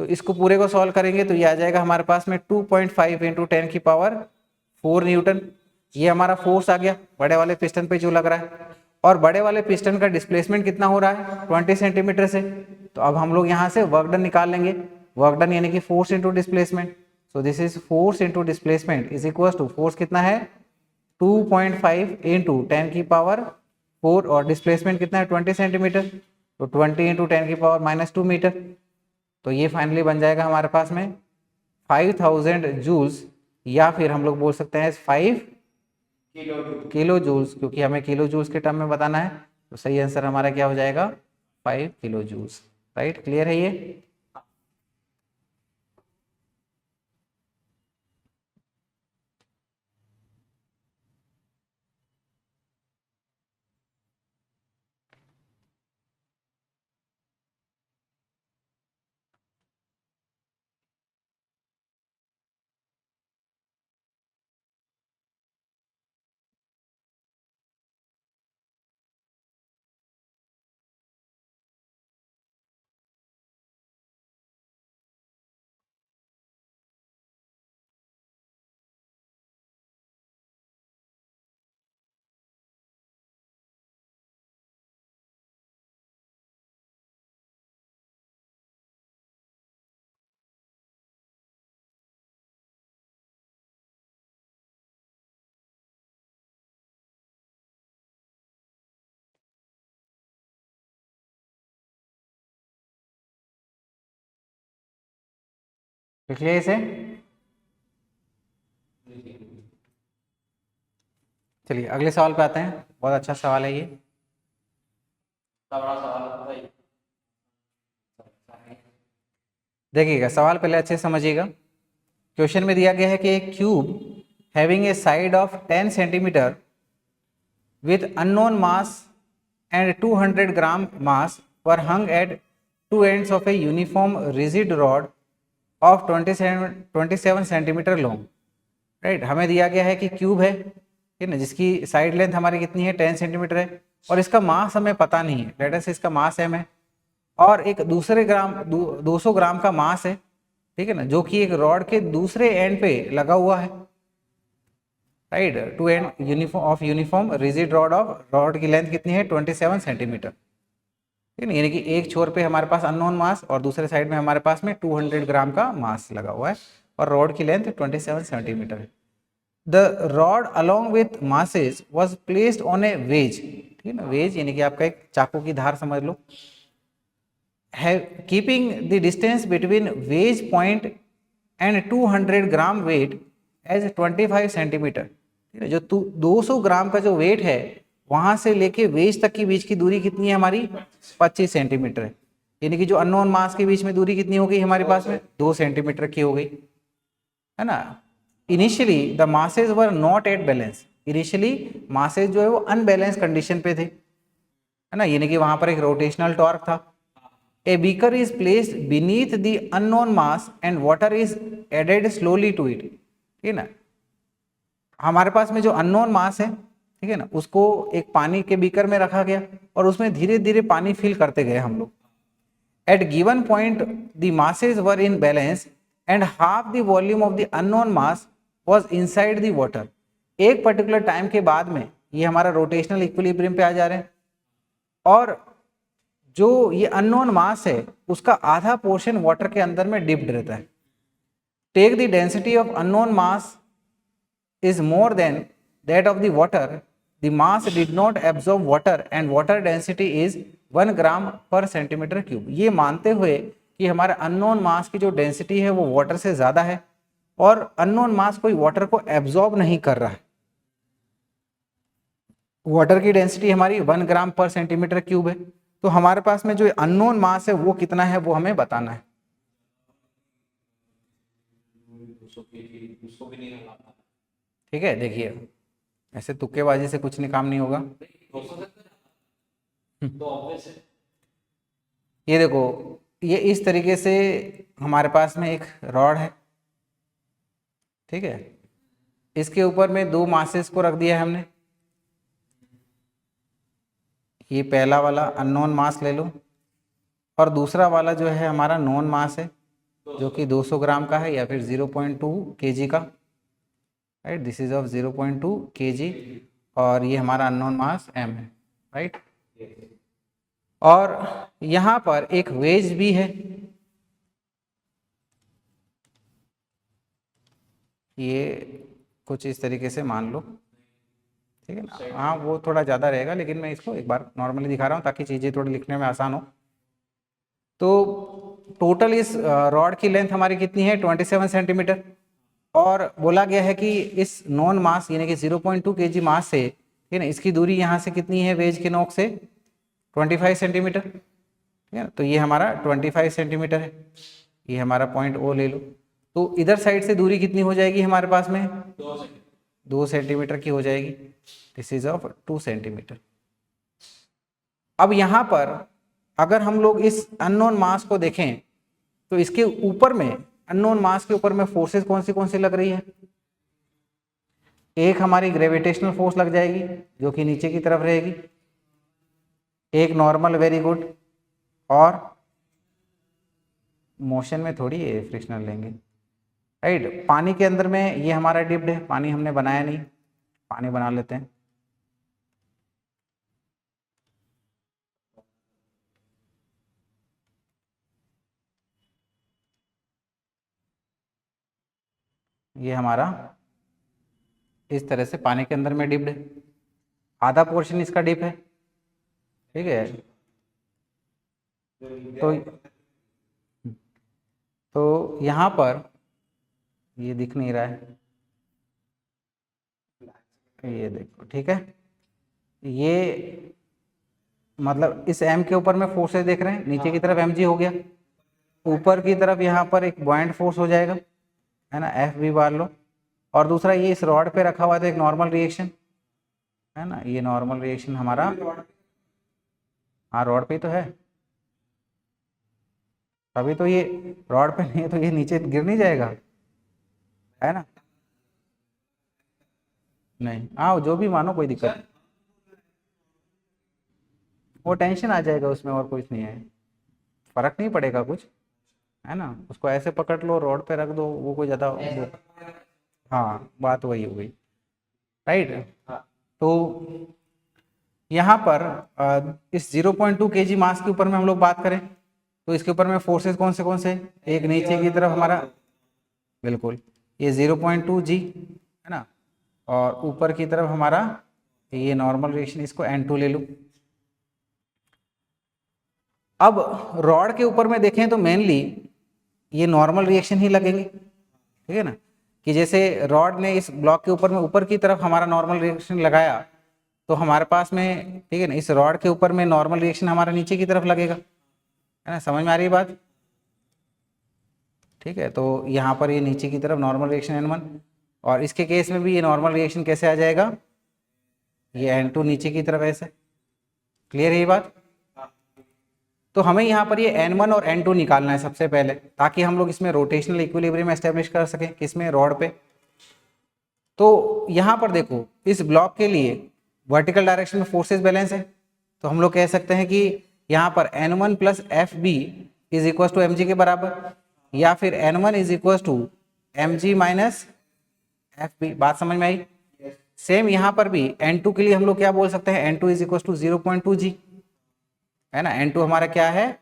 तो इसको पूरे को सॉल्व करेंगे तो ये आ जाएगा हमारे पास में 2.5 इंटू 10 की पावर 4 न्यूटन। ये हमारा फोर्स आ गया बड़े वाले पिस्टन पे जो लग रहा है, और बड़े वाले पिस्टन का डिस्प्लेसमेंट कितना हो रहा है 20 सेंटीमीटर से। तो अब हम लोग यहाँ से वर्क डन निकाल लेंगे। वर्क डन यानी कि force into displacement. So this is force into displacement is equal to, force कितना है 2.5 इंटू 10 की पावर 4 और डिस्प्लेसमेंट कितना है 20 सेंटीमीटर, तो 20 इंटू 10 की पावर -2 मीटर। तो ये फाइनली बन जाएगा हमारे पास में 5000 जूल्स, या फिर हम लोग बोल सकते हैं 5 किलो जूल्स, क्योंकि हमें किलो जूल्स के टर्म में बताना है। तो सही आंसर हमारा क्या हो जाएगा 5 किलो जूल्स। राइट, क्लियर है ये? लिख लिया इसे? चलिए अगले सवाल पे आते हैं। बहुत अच्छा सवाल है ये, बड़ा सवाल। देखिएगा सवाल पहले अच्छे समझिएगा। क्वेश्चन में दिया गया है कि एक cube having a side of 10 centimetre with unknown mass and 200 gram mass were hung at two ends of a uniform rigid rod of 27 centimetre long, right. हमें दिया गया है कि क्यूब है, ठीक है ना, जिसकी साइड लेंथ हमारी कितनी है 10 सेंटीमीटर है, और इसका मास हमें पता नहीं है, लेट अस से इसका मास m है, और एक दूसरे ग्राम 200 ग्राम का मास है, ठीक है ना, जो कि एक रॉड के दूसरे एंड पे लगा हुआ है, right. Two end uniform rigid rod की लेंथ कितनी है 27 सेंटीमीटर, ठीक है, यानी कि एक छोर पे हमारे पास अननोन मास और दूसरे साइड में हमारे पास में 200 ग्राम का मास लगा हुआ है, और रॉड की लेंथ 27 सेंटीमीटर है। The rod along with masses was placed on a wedge, ठीक है ना, वेज यानी कि आपका एक चाकू की धार समझ लो, है keeping the distance between wedge point and 200 gram weight as 25 centimetre, जो 200 ग्राम का जो वेट है वहां से लेके वेज तक की बीच की दूरी कितनी है हमारी 25 सेंटीमीटर है, यानी कि जो अननोन मास के बीच में दूरी कितनी हो गई हमारे पास में 2 सेंटीमीटर की हो गई, है ना। Initially the masses were not at balance, initially masses जो है वो अनबैलेंस कंडीशन पे थे, है ना, यानी कि वहां पर एक रोटेशनल टॉर्क था। A beaker is placed beneath the unknown mass and water is added slowly to it, ठीक है ना, हमारे पास में जो अननोन मास है, ठीक है ना, उसको एक पानी के बीकर में रखा गया और उसमें धीरे धीरे पानी फिल करते गए हम लोग। At given point the masses were in balance and half the volume of the unknown mass was inside the water. एक पर्टिकुलर टाइम के बाद में ये हमारा रोटेशनल इक्विलिब्रियम पे आ जा रहे हैं, और जो ये अननोन मास है उसका आधा पोर्शन वाटर के अंदर में डिप्ड रहता है। Take the density of unknown mass is more than that of the water, the mass did not absorb water and water density is 1 ग्राम पर सेंटीमीटर क्यूब। ये मानते हुए कि हमारे अननोन मास की जो डेंसिटी है वो वाटर से ज़्यादा है और अननोन मास कोई वाटर को एब्जॉर्ब नहीं कर रहा है, वाटर की डेंसिटी हमारी 1 ग्राम पर सेंटीमीटर क्यूब है, तो हमारे पास में जो अननोन मास है वो कितना है वो हमें बताना है। ठीक है, देखिए ऐसे तुक्केबाजी से कुछ नहीं काम नहीं होगा। ये देखो, ये इस तरीके से हमारे पास में एक रॉड है, ठीक है, इसके ऊपर में 2 मासेस को रख दिया है हमने। ये पहला वाला अननोन मास ले लो और दूसरा वाला जो है हमारा नॉन मास है जो कि 200 ग्राम का है या फिर 0.2 kg का, right. This is of 0.2 kg और ये हमारा अननोन मास m है, राइट। और यहाँ पर एक वेज भी है, ये कुछ इस तरीके से मान लो, ठीक है ना। हाँ वो थोड़ा ज़्यादा रहेगा लेकिन मैं इसको एक बार नॉर्मली दिखा रहा हूँ ताकि चीज़ें थोड़ी लिखने में आसान हो। तो टोटल इस रॉड की लेंथ हमारी कितनी है 27 सेंटीमीटर, और बोला गया है कि इस नॉन मास यानी कि 0.2 kg मास से, ठीक है ना, इसकी दूरी यहाँ से कितनी है वेज के नोक से 25 सेंटीमीटर, ठीक है ना। तो ये हमारा 25 सेंटीमीटर है, ये हमारा पॉइंट ओ ले लो। तो इधर साइड से दूरी कितनी हो जाएगी हमारे पास में 2 सेंटीमीटर की हो जाएगी, दिस इज ऑफ 2 सेंटीमीटर। अब यहाँ पर अगर हम लोग इस अननोन मास को देखें तो इसके ऊपर में अननोन मास के ऊपर में फोर्सेस कौन सी लग रही है। एक हमारी ग्रेविटेशनल फोर्स लग जाएगी जो कि नीचे की तरफ रहेगी, एक नॉर्मल, वेरी गुड, और मोशन में थोड़ी ये फ्रिक्शनल लेंगे, राइट। पानी के अंदर में ये हमारा डिप्ड है, पानी हमने बनाया नहीं, पानी बना लेते हैं। ये हमारा इस तरह से पानी के अंदर में डिप्ड है, आधा पोर्शन इसका डिप है, ठीक है। तो यहाँ पर ये दिख नहीं रहा है, ये देखो, ठीक है। ये मतलब इस एम के ऊपर में फोर्सेस देख रहे हैं, नीचे की तरफ mg हो गया, ऊपर की तरफ यहाँ पर एक बॉइंट फोर्स हो जाएगा, है ना, एफ भी बार लो, और दूसरा ये इस रॉड पे रखा हुआ था एक नॉर्मल रिएक्शन, है ना, ये नॉर्मल रिएक्शन हमारा, हाँ रॉड पे तो है, तभी तो ये रॉड पे नहीं है तो ये नीचे गिर नहीं जाएगा, है ना? नहीं, हाँ जो भी मानो, कोई दिक्कत नहीं। वो टेंशन आ जाएगा उसमें, और कुछ नहीं है, फर्क नहीं पड़ेगा कुछ, है ना? उसको ऐसे पकड़ लो, रोड पे रख दो, वो कोई ज़्यादा हाँ बात वही हो गई, राइट। तो यहाँ पर इस 0.2 kg मास के ऊपर में हम लोग बात करें तो इसके ऊपर में फोर्सेस कौन से, एक नीचे की तरफ हमारा, बिल्कुल ये 0.2 g, है ना, और ऊपर की तरफ हमारा ये नॉर्मल रिएक्शन, इसको N2 ले लूँ। अब रॉड के ऊपर में देखें तो मेनली ये नॉर्मल रिएक्शन ही लगेंगे, ठीक है ना, कि जैसे रॉड ने इस ब्लॉक के ऊपर में ऊपर की तरफ हमारा नॉर्मल रिएक्शन लगाया तो हमारे पास में, ठीक है ना, इस रॉड के ऊपर में नॉर्मल रिएक्शन हमारा नीचे की तरफ लगेगा, है ना? समझ में आ रही है बात? ठीक है, तो यहाँ पर ये नीचे की तरफ नॉर्मल रिएक्शन N1, और इसके केस में भी ये नॉर्मल रिएक्शन कैसे आ जाएगा, ये N2 नीचे की तरफ ऐसे। क्लियर है ये बात? तो हमें यहाँ पर ये N1 और N2 निकालना है सबसे पहले, ताकि हम लोग इसमें रोटेशनल इक्विलिब्रियम एस्टेब्लिश कर सकें, किसमें, रॉड पे। तो यहाँ पर देखो, इस ब्लॉक के लिए वर्टिकल डायरेक्शन में फोर्सेस बैलेंस है, तो हम लोग कह सकते हैं कि यहाँ पर N1 plus F B is equal to mg के बराबर, या फिर N1 is equal to mg minus F B. बात समझ में आई? सेम यहाँ पर भी N2 के लिए हम लोग क्या बोल सकते हैं, N2 is equal to 0.2 g, है ना? N2 हमारा क्या है,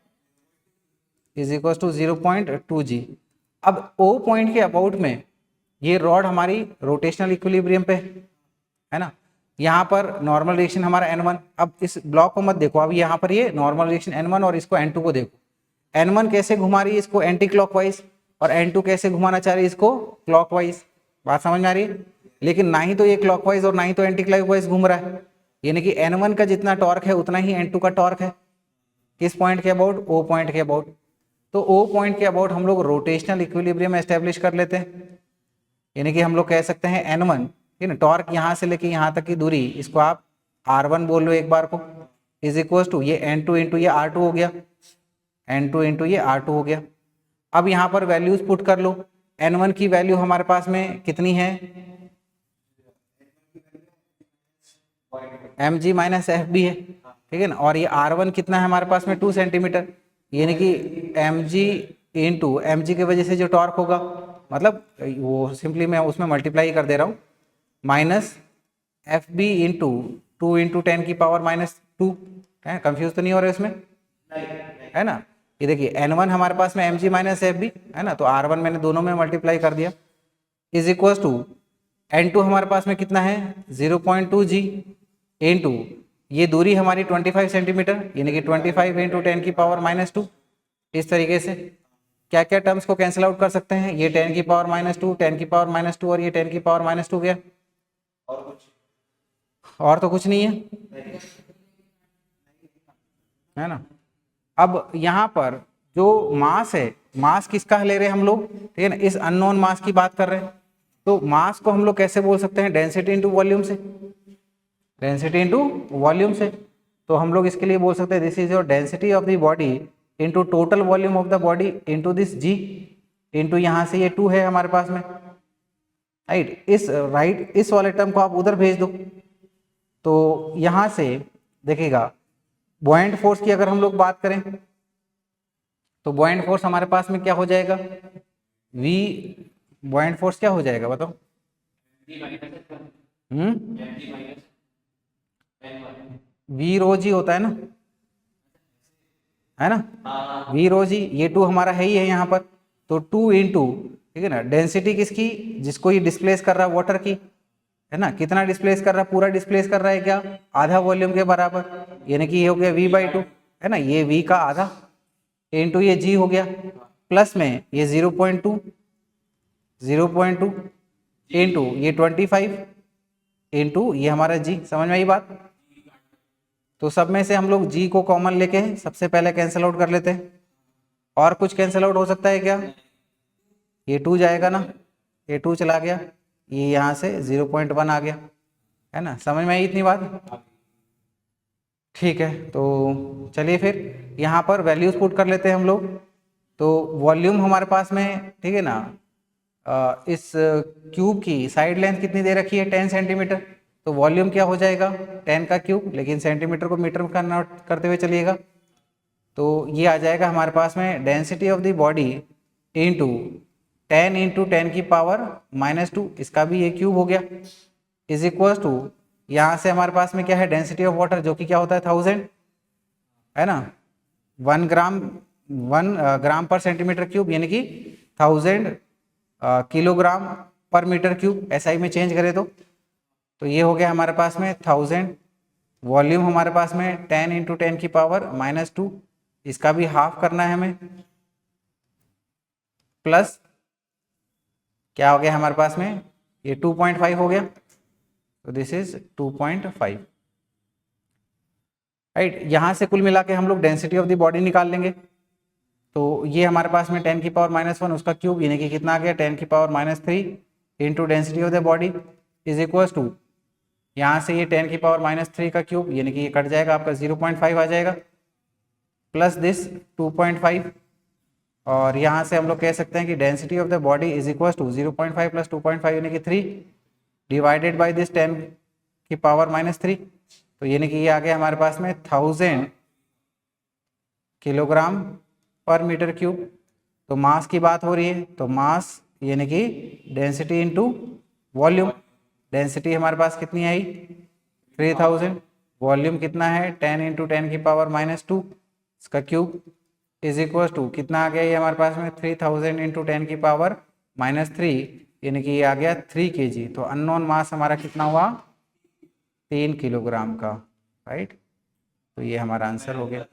इज इक्वल टू 0.2 g। अब O पॉइंट के अबाउट में ये रॉड हमारी रोटेशनल इक्विलिब्रियम पे है ना, यहाँ पर नॉर्मल रिएक्शन हमारा N1। अब इस ब्लॉक को मत देखो, अब यहाँ पर ये नॉर्मल रिएक्शन N1 और इसको N2 को देखो, N1 कैसे घुमा रही है इसको एंटी क्लॉकवाइज, और N2 कैसे घुमाना चाह रही है इसको क्लॉकवाइज। बात समझ में आ रही है? लेकिन ना ही तो ये क्लॉकवाइज और ना ही तो एंटी क्लॉकवाइज घूम रहा है, यानी कि N1 का जितना टॉर्क है उतना ही N2 का टॉर्क है। किस पॉइंट के अबाउट, O पॉइंट के अबाउट। तो O पॉइंट के अबाउट हम लोग रोटेशनल इक्विलिब्रियम एस्टेब्लिश कर लेते हैं, यानी कि हम लोग कह सकते हैं N1, ठीक है ना, टॉर्क यहाँ से लेके यहाँ तक की दूरी, इसको आप R1 बोल लो एक बार को, इज इक्वल टू ये N2 इंटू ये R2 हो गया, N2 इंटू ये R2 हो गया। अब यहाँ पर वैल्यूज पुट कर लो, N1 की वैल्यू हमारे पास में कितनी है, mg माइनस एफ बी है, ठीक है ना, और ये R1 कितना है हमारे पास में 2 सेंटीमीटर, यानी कि mg इंटू mg की वजह से जो टॉर्क होगा, मतलब वो सिंपली मैं उसमें मल्टीप्लाई कर दे रहा हूँ, minus F B into 2 into 10 की पावर माइनस 2, है कंफ्यूज तो नहीं हो रहा है इसमें, है ना? ये देखिए N1 हमारे पास में mg माइनस एफ बी है ना, तो R1 मैंने दोनों में मल्टीप्लाई कर दिया, इज इक्वल टू N2 हमारे पास में कितना है 0.2 g इंटू ये दूरी हमारी 25 सेंटीमीटर, यानी कि 25 इंटू 10 की पावर माइनस 2। इस तरीके से क्या क्या टर्म्स को कैंसिल आउट कर सकते हैं, ये 10 की पावर माइनस 2, 10 की पावर माइनस 2 और ये 10 की पावर माइनस 2 गया, और तो कुछ नहीं है ना? अब यहाँ पर जो मास है, मास किसका ले रहे हैं हम लोग, ठीक है ना, इस अननोन मास की बात कर रहे हैं, तो मास को हम लोग कैसे बोल सकते हैं, डेंसिटी इंटू वॉल्यूम से, डेंसिटी इंटू वॉल्यूम से। तो हम लोग इसके लिए बोल सकते हैं this is your density of the body into total volume of the body into this g, into यहाँ से ये 2 है हमारे पास में, राइट। इस वाले टर्म को आप उधर भेज दो, तो यहाँ से देखिएगा बॉयंट फोर्स की अगर हम लोग बात करें तो बॉयंट फोर्स हमारे पास में क्या हो जाएगा, V बॉयंट फोर्स क्या हो जाएगा बताओ, V रो जी होता है ना, V रो जी, ये 2 हमारा है ही है यहाँ पर, तो 2 इंटू, ठीक है ना, डेंसिटी किसकी, जिसको ये डिस्प्लेस कर रहा है वाटर की, है ना, कितना डिस्प्लेस कर रहा है, पूरा डिस्प्लेस कर रहा है क्या, आधा वॉल्यूम के बराबर, यानी कि ये हो गया V/2, है ना, ये V का आधा इंटू ये G हो गया, प्लस में ये 0.2 इंटू ये 25 इंटू ये हमारा G। समझ में आई बात? तो सब में से हम लोग G को कॉमन लेके सबसे पहले कैंसिल आउट कर लेते हैं, और कुछ कैंसिल आउट हो सकता है क्या, ये 2 जाएगा ना, ये 2 चला गया, ये यहाँ से 0.1 आ गया, है ना? समझ में आई इतनी बात? ठीक है, तो चलिए फिर यहाँ पर वैल्यूज पुट कर लेते हैं हम लोग। तो वॉल्यूम हमारे पास में, ठीक है ना, इस क्यूब की साइड लेंथ कितनी दे रखी है, 10 सेंटीमीटर। तो वॉल्यूम क्या हो जाएगा, 10 का क्यूब, लेकिन सेंटीमीटर को मीटर में कन्वर्ट करते हुए चलिएगा। तो ये आ जाएगा हमारे पास में density of the body into 10 into 10 की पावर -2, इसका भी ये क्यूब हो गया, इज इक्वल टू, यहाँ से हमारे पास में क्या है, डेंसिटी ऑफ वाटर, जो कि क्या होता है 1000, है ना, 1 ग्राम पर सेंटीमीटर क्यूब, यानी कि 1000 किलोग्राम पर मीटर क्यूब, एसआई में चेंज करें तो ये हो गया हमारे पास में 1000। वॉल्यूम हमारे पास में 10 इंटू 10 की पावर -2, इसका भी हाफ करना है हमें, प्लस क्या हो गया हमारे पास में, ये 2.5 हो गया, तो दिस इज 2.5, राइट। यहाँ से कुल मिला के हम लोग डेंसिटी ऑफ द बॉडी निकाल लेंगे। तो ये हमारे पास में 10 की पावर -1 उसका क्यूब, यानी कि कितना आ गया, 10 की power -3 into density of the body is equal to, यहाँ से ये 10 की पावर -3 का क्यूब, यानी कि ये कट जाएगा, आपका 0.5 आ जाएगा, प्लस दिस 2.5, और यहाँ से हम लोग कह सकते हैं कि density of the body is equal to 0.5 plus 2.5 यानी कि 3 डिवाइडेड बाई दिस 10 की पावर -3, तो यानी कि ये आ गया हमारे पास में 1000 किलोग्राम पर मीटर क्यूब। तो मास की बात हो रही है, तो मास यानी कि डेंसिटी इनटू वॉल्यूम, डेंसिटी हमारे पास कितनी आई 3000, वॉल्यूम कितना है 10 इंटू 10 की पावर -2 इसका क्यूब इज इक्वल टू कितना आ गया ये हमारे पास में 3000 इंटू 10 की पावर -3, यानी कि ये आ गया 3 kg। तो अननोन मास हमारा कितना हुआ 3 किलोग्राम का, राइट। तो ये हमारा आंसर हो गया।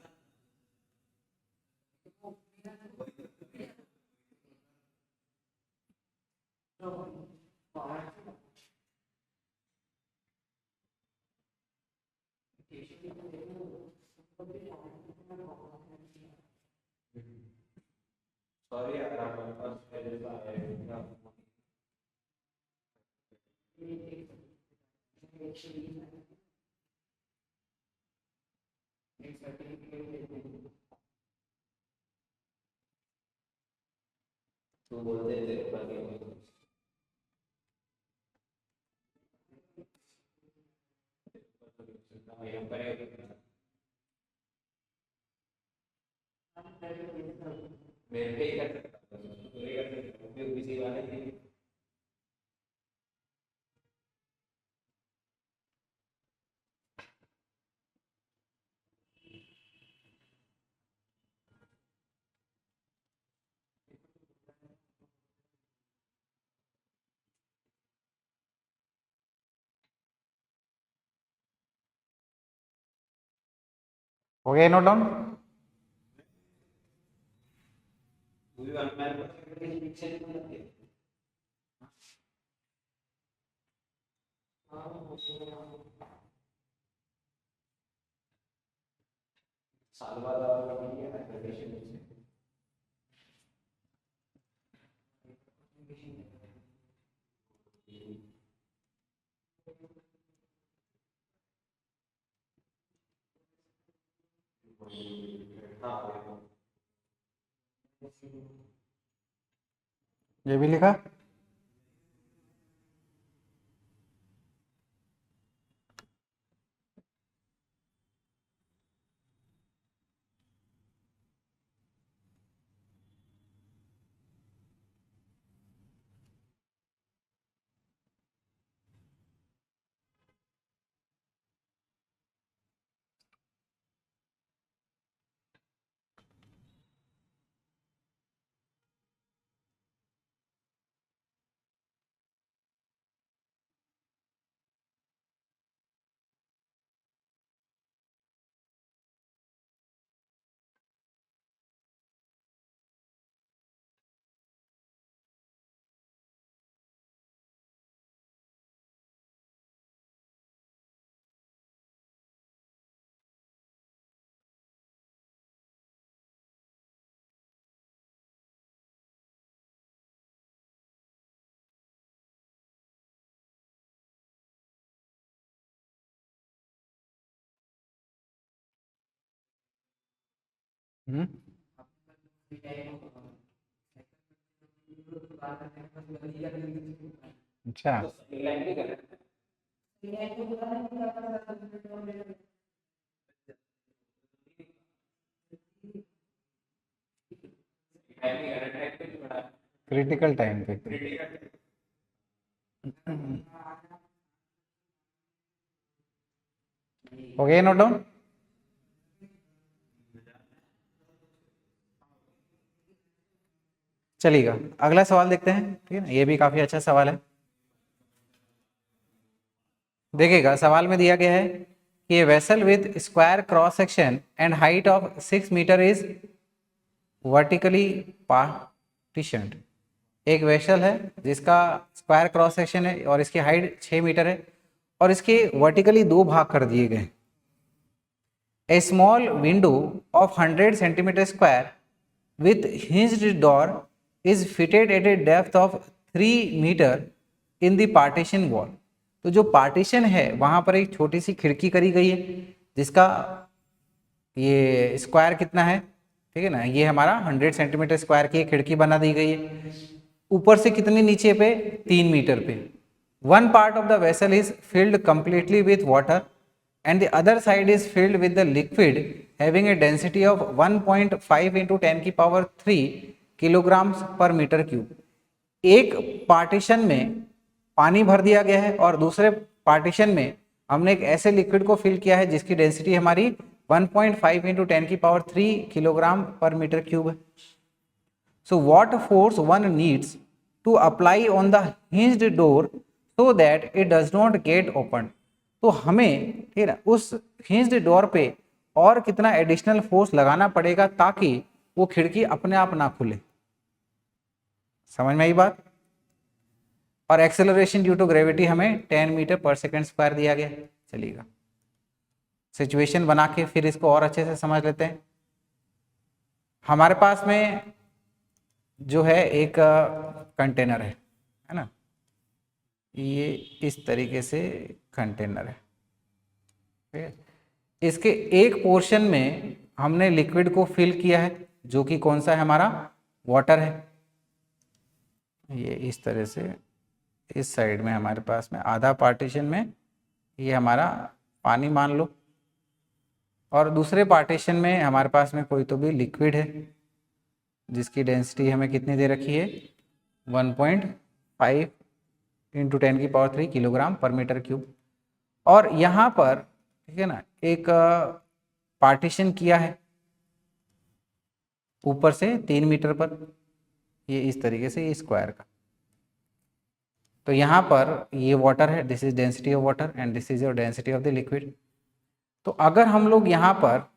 हो गया नोट डाउन। ये भी लिखा। अच्छा, क्रिटिकल टाइम पे हो गया नोट डाउन। चलिएगा अगला सवाल देखते हैं, ठीक है ना, ये भी काफी अच्छा सवाल है। देखिएगा सवाल में दिया गया है कि a vessel with square cross section and height of 6 metre is vertically partitioned. एक वेसल है जिसका स्क्वायर क्रॉस सेक्शन है और इसकी हाइट 6 मीटर है और इसके वर्टिकली दो भाग कर दिए गए। A small window of 100 centimetre square with hinged door is fitted at a depth of 3 metre in the partition wall। तो जो पार्टीशन है वहां पर एक छोटी सी खिड़की करी गई है जिसका ये स्क्वायर कितना है, ठीक है ना, ये हमारा 100 सेंटीमीटर स्क्वायर की एक खिड़की बना दी गई है। ऊपर से कितने नीचे पे 3 मीटर पे। One part of the vessel is filled completely with water and the other side is filled with the liquid having a density of 1.5 into 10 की पावर 3 किलोग्राम्स पर मीटर क्यूब। एक पार्टीशन में पानी भर दिया गया है और दूसरे पार्टीशन में हमने एक ऐसे लिक्विड को फिल किया है जिसकी डेंसिटी हमारी 1.5 into 10 की पावर 3 किलोग्राम पर मीटर क्यूब है। So what force one needs to apply on the hinged door so that it does not get open. तो हमें, ठीक है ना, उस हिंज्ड डोर पे और कितना एडिशनल फोर्स लगाना पड़ेगा ताकि वो खिड़की अपने आप ना खुले। समझ में आई बात। और एक्सेलरेशन ड्यू टू ग्रेविटी हमें 10 मीटर पर सेकंड स्क्वायर दिया गया। चलिएगा सिचुएशन बना के फिर इसको और अच्छे से समझ लेते हैं। हमारे पास में जो है एक कंटेनर है ना, ये इस तरीके से कंटेनर है, ठीक है। इसके एक पोर्शन में हमने लिक्विड को फिल किया है जो कि कौन सा है, हमारा वाटर है। ये इस तरह से इस साइड में हमारे पास में आधा पार्टीशन में ये हमारा पानी मान लो और दूसरे पार्टीशन में हमारे पास में कोई तो भी लिक्विड है जिसकी डेंसिटी हमें कितनी दे रखी है 1.5 into 10 की पावर 3 किलोग्राम पर मीटर क्यूब। और यहाँ पर, ठीक है ना, एक पार्टीशन किया है ऊपर से 3 मीटर पर, ये इस तरीके से ये स्क्वायर का। तो यहाँ पर ये वाटर है, this is density of water and this is your density of the liquid. तो अगर हम लोग यहाँ पर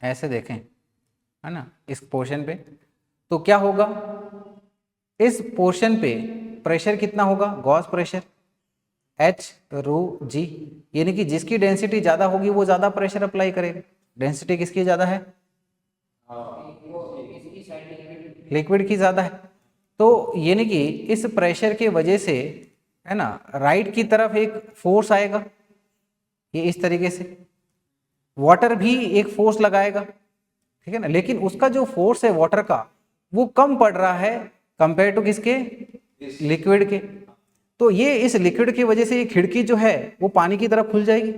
ऐसे देखें, है ना, इस पोर्शन पे, तो क्या होगा, इस पोर्शन पे प्रेशर कितना होगा, गॉस प्रेशर H/ρg, यानी कि जिसकी डेंसिटी ज़्यादा होगी वो ज़्यादा प्रेशर अप्लाई करेगा। डेंसिटी किसकी ज़्यादा है, लिक्विड की ज़्यादा है। तो यानी कि इस प्रेशर के वजह से, है ना, राइट की तरफ एक फोर्स आएगा, ये इस तरीके से। वाटर भी एक फोर्स लगाएगा, ठीक है ना, लेकिन उसका जो फोर्स है वाटर का वो कम पड़ रहा है कंपेयर टू किसके, लिक्विड के। तो ये इस लिक्विड की वजह से ये खिड़की जो है वो पानी की तरफ खुल जाएगी।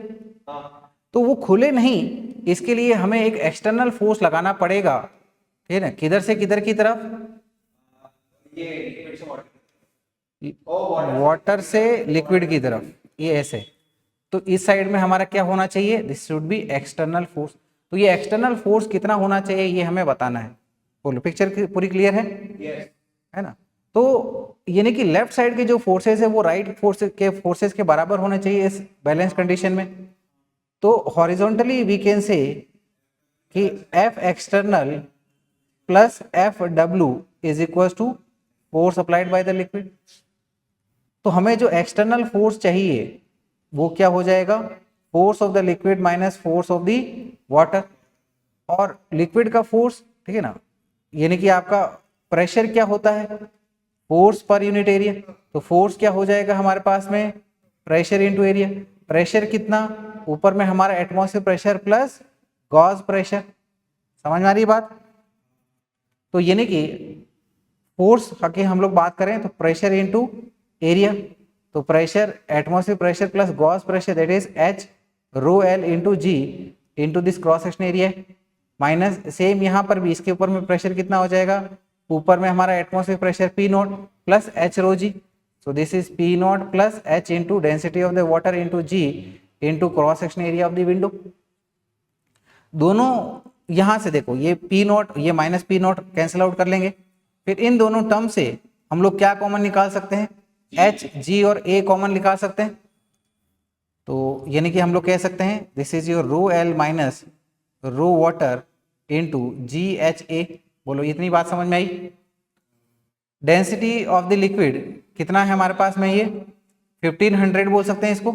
तो वो खुले नहीं, इसके लिए हमें एक एक्सटर्नल फोर्स लगाना पड़ेगा, ठीक है ना, किधर से किधर की तरफ, वाटर से लिक्विड की तरफ, ये ऐसे। तो इस साइड में हमारा क्या होना चाहिए, this should be external force. तो ये एक्सटर्नल फोर्स कितना होना चाहिए ये हमें बताना है। बोलो, पिक्चर पूरी क्लियर है, है ना। तो यानी कि लेफ्ट साइड के जो फोर्सेस है वो राइट फोर्सेस के बराबर होने चाहिए इस बैलेंस कंडीशन में। तो हॉरिजॉन्टली वी कैन से कि F external plus FW is equal to force applied by the liquid. तो हमें जो एक्सटर्नल फोर्स चाहिए वो क्या हो जाएगा, force of the liquid minus force of the water. और लिक्विड का फोर्स, ठीक है ना, यानी कि आपका प्रेशर क्या होता है, फोर्स पर यूनिट एरिया। तो फोर्स क्या हो जाएगा हमारे पास में, प्रेशर इनटू एरिया। प्रेशर कितना, ऊपर में हमारा atmosphere pressure plus gauge pressure. समझ में आ रही बात। तो यानी कि फोर्स की हम लोग बात करें तो प्रेशर इनटू एरिया, तो pressure atmosphere pressure plus gauge pressure that is h rho l into g into this cross section area, minus same यहाँ पर भी इसके ऊपर में प्रेशर कितना हो जाएगा, ऊपर में हमारा atmosphere pressure P naught plus h rho g, so this is P naught plus h into density of the water into g into cross section area of the window. दोनों यहां से देखो ये पी नॉट ये minus P naught cancel out कर लेंगे, फिर इन दोनों टर्म से हम लोग क्या कॉमन निकाल सकते हैं, एच जी और ए कॉमन निकाल सकते हैं। तो यानी कि हम लोग कह सकते हैं this is your rho L minus rho water into ji H A. बोलो इतनी बात समझ में आई। डेंसिटी ऑफ द लिक्विड कितना है हमारे पास में, ये 1500 बोल सकते हैं इसको,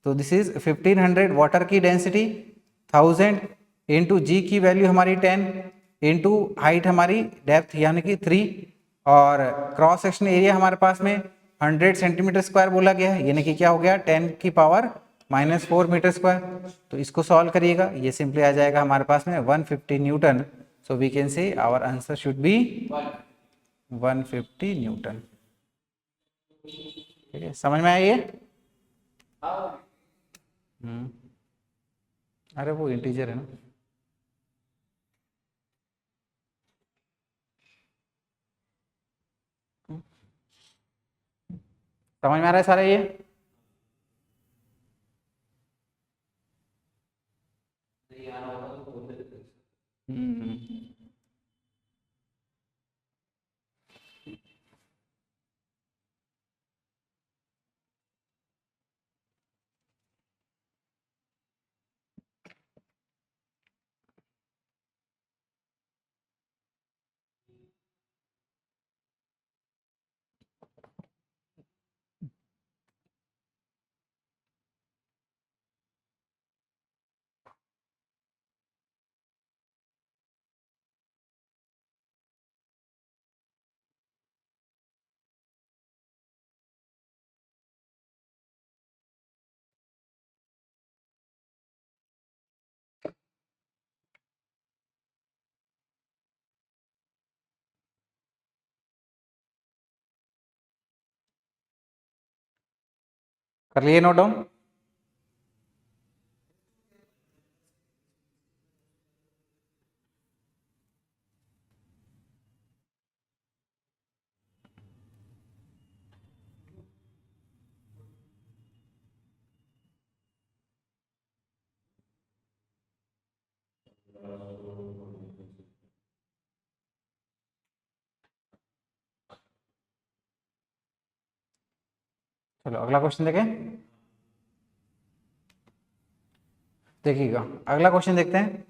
तो दिस इज 1500 वाटर की डेंसिटी 1000 इंटू जी की वैल्यू हमारी 10 इंटू हाइट हमारी डेप्थ यानी कि 3 और क्रॉस सेक्शन एरिया हमारे पास में 100 सेंटीमीटर स्क्वायर बोला गया है, यानी कि क्या हो गया 10 की पावर -4 मीटर स्क्वायर। तो इसको सॉल्व करिएगा, ये सिंपली आ जाएगा हमारे पास में 150 newton. So we can say our answer should be 150 newton. ठीक है, समझ में आया ये? अरे वो इंटीजर है ना। समझ में आ रहा है सारा ये? कर लिए नोट डाउन? चलो अगला क्वेश्चन देखें। देखिएगा अगला क्वेश्चन देखते हैं,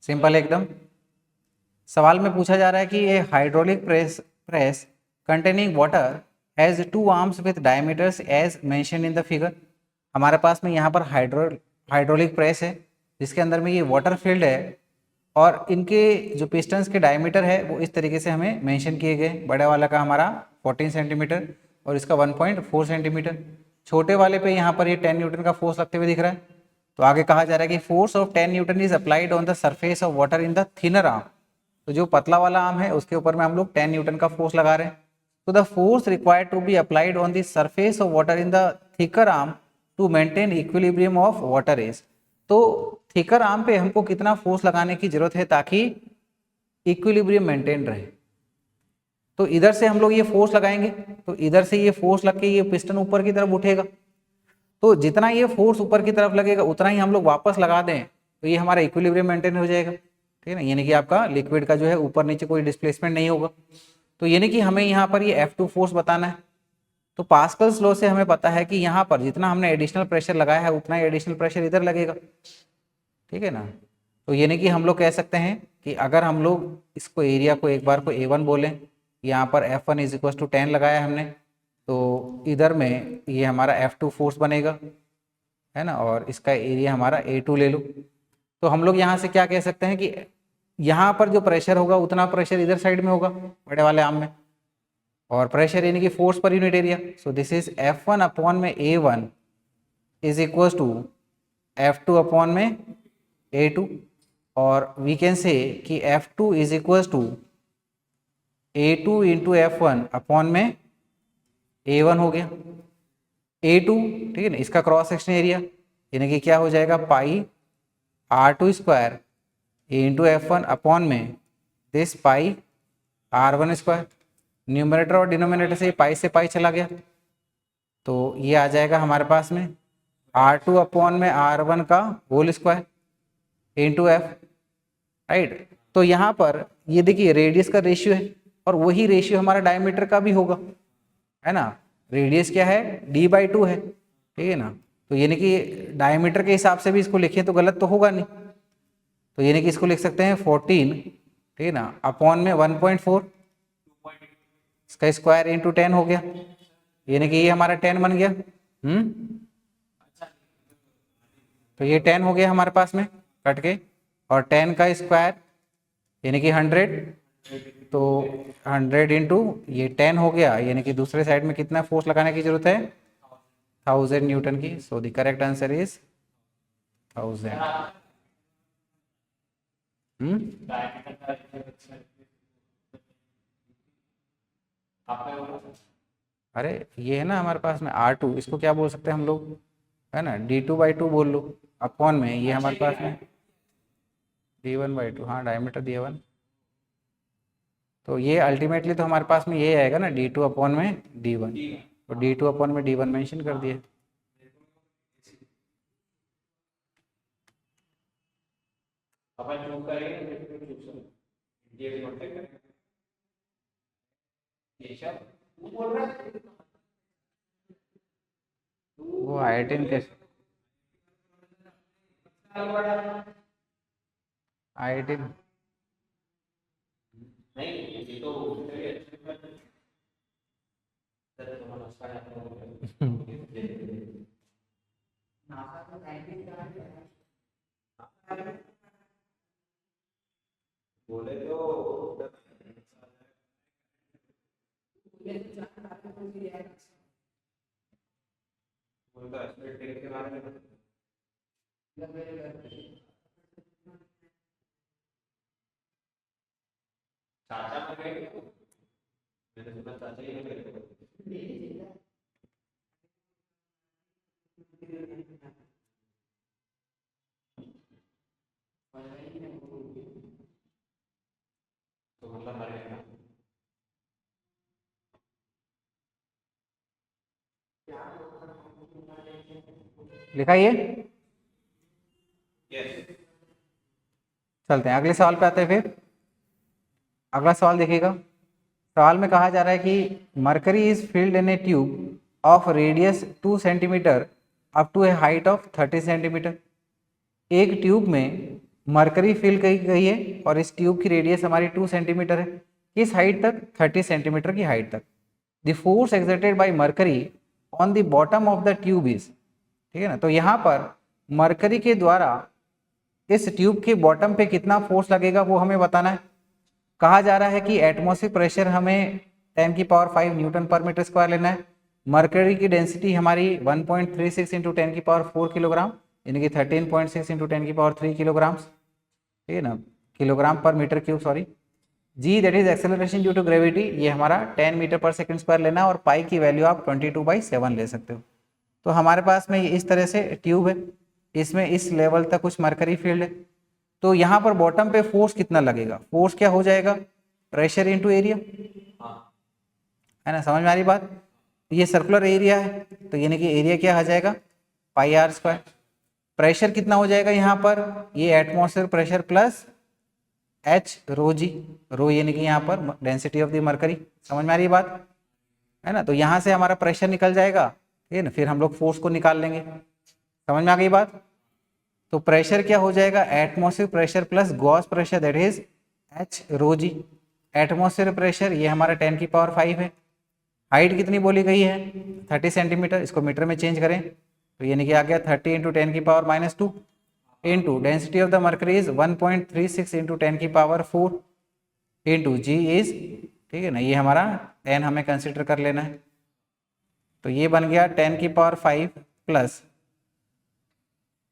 सिंपल एकदम। सवाल में पूछा जा रहा है कि ये hydraulic press containing water has 2 arms with diameters as mention in the figure. हमारे पास में यहाँ पर हाइड्रोलिक प्रेस है जिसके अंदर में ये वाटर फील्ड है और इनके जो पिस्टन्स के डायमीटर है वो इस तरीके से हमें मेंशन किए गए। बड़े वाला का हमारा 14 सेंटीमीटर और इसका 1.4 सेंटीमीटर। छोटे वाले पे यहाँ पर ये 10 न्यूटन का फोर्स लगते हुए दिख रहा है। तो आगे कहा जा रहा है कि force of 10 Newton is applied on the surface of water in the thinner arm. तो जो पतला वाला आर्म है उसके ऊपर में हम लोग 10 न्यूटन का फोर्स लगा रहे हैं। तो the force required to be applied on the surface of water in the thicker arm to maintain equilibrium of water is. तो थिकर आर्म पे हमको कितना फोर्स लगाने की जरूरत है ताकि इक्विलिब्रियम मेंटेन रहे। तो इधर से हम लोग ये फोर्स लगाएंगे तो इधर से ये फोर्स लग के ये पिस्टन ऊपर की तरफ उठेगा। तो जितना ये फोर्स ऊपर की तरफ लगेगा उतना ही हम लोग वापस लगा दें तो ये हमारा इक्विलिब्रियम मेंटेन हो जाएगा। ठीक है ना, यानी कि आपका लिक्विड का जो है ऊपर नीचे कोई डिस्प्लेसमेंट नहीं होगा। तो यानी कि हमें यहाँ पर ये F2 फोर्स बताना है। तो पास्कल्स लॉ से हमें पता है कि यहाँ पर जितना हमने एडिशनल प्रेशर लगाया है उतना ही एडिशनल प्रेशर इधर लगेगा। ठीक है ना, तो यानी कि हम लोग कह सकते हैं कि अगर हम लोग इसको एरिया को एक बार को A1 बोलें, यहाँ पर F1 इज इक्वल टू 10 लगाया हमने, तो इधर में ये हमारा F2 फोर्स बनेगा है ना, और इसका एरिया हमारा A2 ले लो। तो हम लोग यहाँ से क्या कह सकते हैं कि यहाँ पर जो प्रेशर होगा उतना प्रेशर इधर साइड में होगा बड़े वाले आर्म में, और प्रेशर यानी कि force per unit area. So this is F1 upon में A1 is equal to F2 upon में A2। और वी कैन से कि F2 is equal to A2 into F1 upon में A1 हो गया। A2 ठीक है ना, इसका क्रॉस सेक्शन एरिया यानी कि क्या हो जाएगा pi R2 square into F1 upon में this pi R1 square. Numerator और डिनोमिनेटर से पाई चला गया, तो ये आ जाएगा हमारे पास में R2 अपॉन में R1 का whole square into F, right. तो यहाँ पर ये देखिए रेडियस का रेशियो है और वही रेशियो हमारा डायमीटर का भी होगा, है ना। रेडियस क्या है d/2 है, ठीक है ना। तो यानी कि डायमीटर के हिसाब से भी इसको लिखें तो गलत तो होगा नहीं, तो यानी कि इसको लिख सकते हैं 14, ठीक है ना, अपॉन में 1.4 इसका स्क्वायर इंटू 10 हो गया, यानी कि ये हमारा 10 बन गया। तो ये 10 हो गया हमारे पास में कट के, और 10 का स्क्वायर यानी कि 100, तो 100 इंटू ये 10 हो गया, यानी कि दूसरे साइड में कितना फोर्स लगाने की जरूरत है 1000 न्यूटन की। So the correct answer is 1000। अरे ये है ना हमारे पास में R2, इसको क्या बोल सकते हैं हम लोग, है ना, d2/2 बोल लो, अपॉन में ये हमारे पास में d1/2, हाँ डायमीटर दिया 1, तो ये अल्टीमेटली तो हमारे पास में ये आएगा ना d2 अपॉन में d1, तो d2 अपॉन में d1 मेंशन कर दिए। वो I18 के I18 बोले तो लिखा ये। चलते हैं अगले सवाल पे आते हैं। फिर अगला सवाल देखिएगा। सवाल में कहा जा रहा है कि mercury is filled in a tube of radius 2 centimetre up to a height of 30 centimetre. एक ट्यूब में मरकरी फिल की गई है और इस ट्यूब की रेडियस हमारी 2 सेंटीमीटर है, किस हाइट तक 30 सेंटीमीटर की हाइट तक। The force exerted by mercury on the bottom of the tube is, ठीक है ना। तो यहाँ पर मरकरी के द्वारा इस ट्यूब के बॉटम पे कितना फोर्स लगेगा वो हमें बताना है। कहा जा रहा है कि एटमॉस्फेरिक प्रेशर हमें 10⁵ न्यूटन पर मीटर स्क्वायर लेना है। मरकरी की डेंसिटी हमारी 1.36 इंटू 10⁴ किलोग्राम, यानी कि 13.6 इंटू 10⁻³ किलोग्राम, ठीक है ना, किलोग्राम पर metre cube, sorry. G that is acceleration due to gravity, ये हमारा 10 मीटर पर सेकंड स्क्वायर लेना है, और पाई की वैल्यू आप 22/7 ले सकते हो। तो हमारे पास में इस तरह से ट्यूब है, इसमें इस लेवल तक कुछ मरकरी फील्ड है। तो यहाँ पर बॉटम पे फोर्स कितना लगेगा, फोर्स क्या हो जाएगा प्रेशर इंटू एरिया, है ना, समझ में आ रही बात। ये सर्कुलर एरिया है, तो यानी कि एरिया क्या आ जाएगा πr²। प्रेशर कितना हो जाएगा यहाँ पर, ये atmosphere pressure plus h ρg, रो यानी कि यहाँ पर डेंसिटी ऑफ द मरकरी, समझ में आ रही बात, है ना। तो यहाँ से हमारा प्रेशर निकल जाएगा, ठीक है ना, फिर हम लोग फोर्स को निकाल लेंगे, समझ में आ गई बात। तो प्रेशर क्या हो जाएगा atmosphere pressure plus gauge pressure, that is h ρg। Atmosphere pressure ये हमारा 10⁵ है। हाइट कितनी बोली गई है 30 सेंटीमीटर, इसको मीटर में चेंज करें तो यानी कि आ गया 30 into 10⁻² into density of the mercury is 1.36 into 10⁴ into g is, ठीक है ना, ये हमारा 10 हमें कंसिडर कर लेना है। तो ये बन गया 10⁵ प्लस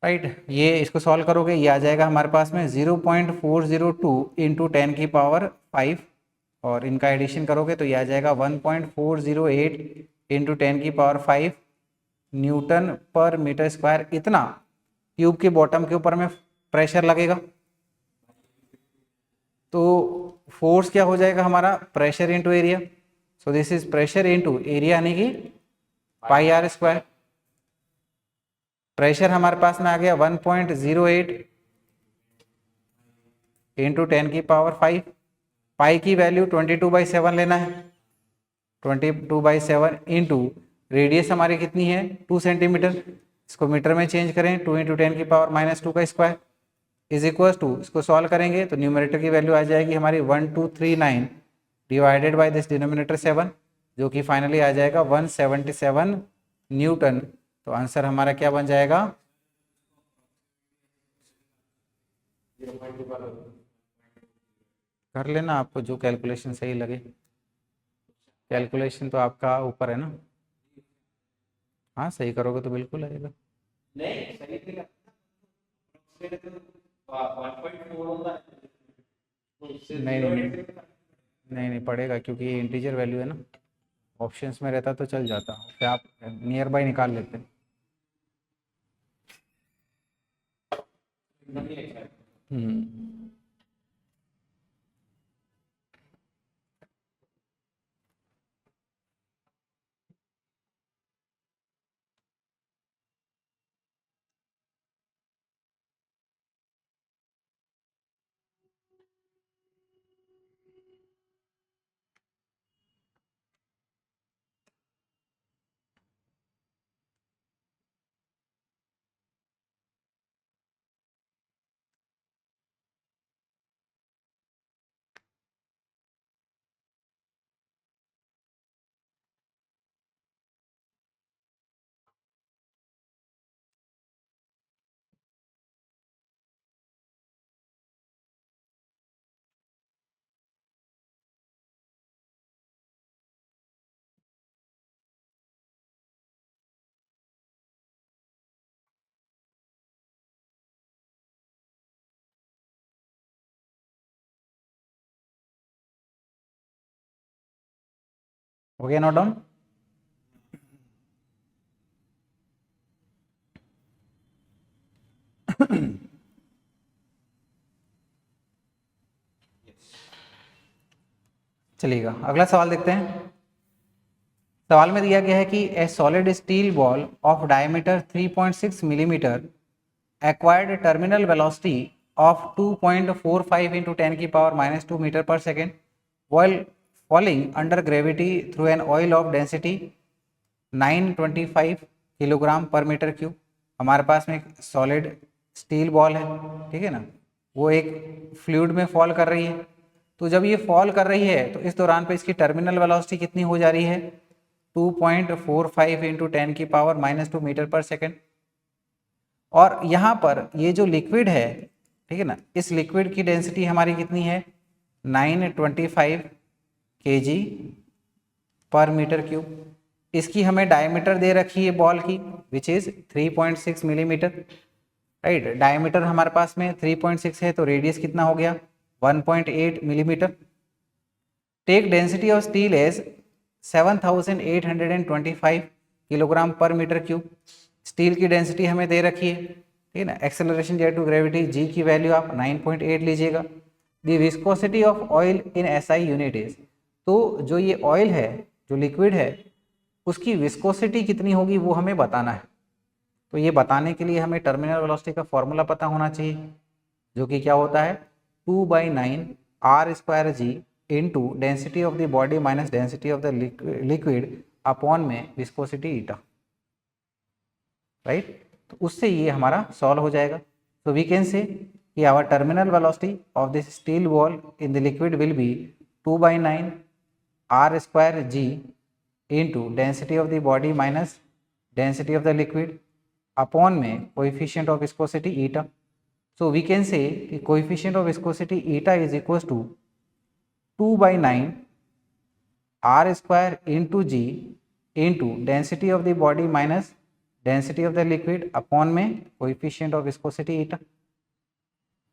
राइट। ये इसको सॉल्व करोगे, ये आ जाएगा हमारे पास में 0.402 इंटू 10⁵ और इनका एडिशन करोगे तो ये आ जाएगा 1.408 इंटू 10⁵ न्यूटन पर मीटर स्क्वायर। इतना ट्यूब के बॉटम के ऊपर में प्रेशर लगेगा। तो फोर्स क्या हो जाएगा हमारा, pressure into area. So this is pressure into area यानी कि πr²। प्रेशर हमारे पास में आ गया 1.08 इंटू 10⁵। पाई की वैल्यू 22/7 लेना है, 22/7 इंटू रेडियस हमारी कितनी है 2 सेंटीमीटर। इसको मीटर में चेंज करें, 2 इंटू 10⁻² का स्क्वायर इज इक्वल टू, इसको सॉल्व करेंगे तो न्यूमरेटर की वैल्यू आ जाएगी हमारी 1239 डिवाइडेड बाय दिस डिनोमिनेटर 7, जो कि फाइनली आ जाएगा 177 न्यूटन। तो आंसर हमारा क्या बन जाएगा, कर लेना आपको जो कैलकुलेशन सही लगे। कैलकुलेशन तो आपका ऊपर है ना। हाँ सही करोगे तो बिल्कुल आएगा। नहीं सही नहीं पड़ेगा, क्योंकि ये इंटीजर वैल्यू है ना। ऑप्शंस में रहता तो चल जाता, फिर आप नियर बाय निकाल लेते। हो गया नोट डाउन। चलिएगा अगला सवाल देखते हैं। सवाल में दिया गया है कि a solid steel ball of diameter 3.6 millimetre acquired terminal velocity of 2.45 into 10⁻² metre पर second while falling under gravity through an oil of density 925 kilogram पर मीटर क्यूब। हमारे पास में एक सॉलिड स्टील बॉल है, ठीक है ना, वो एक फ्लूइड में फॉल कर रही है। तो जब ये फॉल कर रही है तो इस दौरान पे इसकी टर्मिनल वेलोसिटी कितनी हो जा रही है, 2.45 इंटू 10⁻² मीटर पर सेकेंड। और यहाँ पर ये जो लिक्विड है, ठीक है ना, इस लिक्विड की डेंसिटी हमारी कितनी है 925 kg पर मीटर क्यूब। इसकी हमें डायमीटर दे रखी है बॉल की which is 3.6 millimetre, right. Diameter हमारे पास में 3.6 है तो रेडियस कितना हो गया 1.8 millimetre. Take density of steel as 7825 kilogram पर मीटर क्यूब। स्टील की डेंसिटी हमें दे रखी है, ठीक है ना। Acceleration due to gravity g की वैल्यू आप 9.8 लीजिएगा। The viscosity of oil in SI unit is, तो जो ये ऑयल है, जो लिक्विड है, उसकी विस्कोसिटी कितनी होगी वो हमें बताना है। तो ये बताने के लिए हमें टर्मिनल वेलोसिटी का फॉर्मूला पता होना चाहिए, जो कि क्या होता है 2/9 r² g into density of the body minus density of the liquid upon में विस्कोसिटी ईटा, राइट। तो उससे ये हमारा सॉल्व हो जाएगा। तो वी कैन से कि our terminal velocity of this steel ball in the liquid will be 2/9 r² g into density of the body minus density of the liquid upon में coefficient of viscosity eta. So we can say कि coefficient of viscosity eta is equal to 2/9 r² into g into density of the body minus density of the liquid upon में कोएफिशिएंट ऑफ विस्कोसिटी ईटा,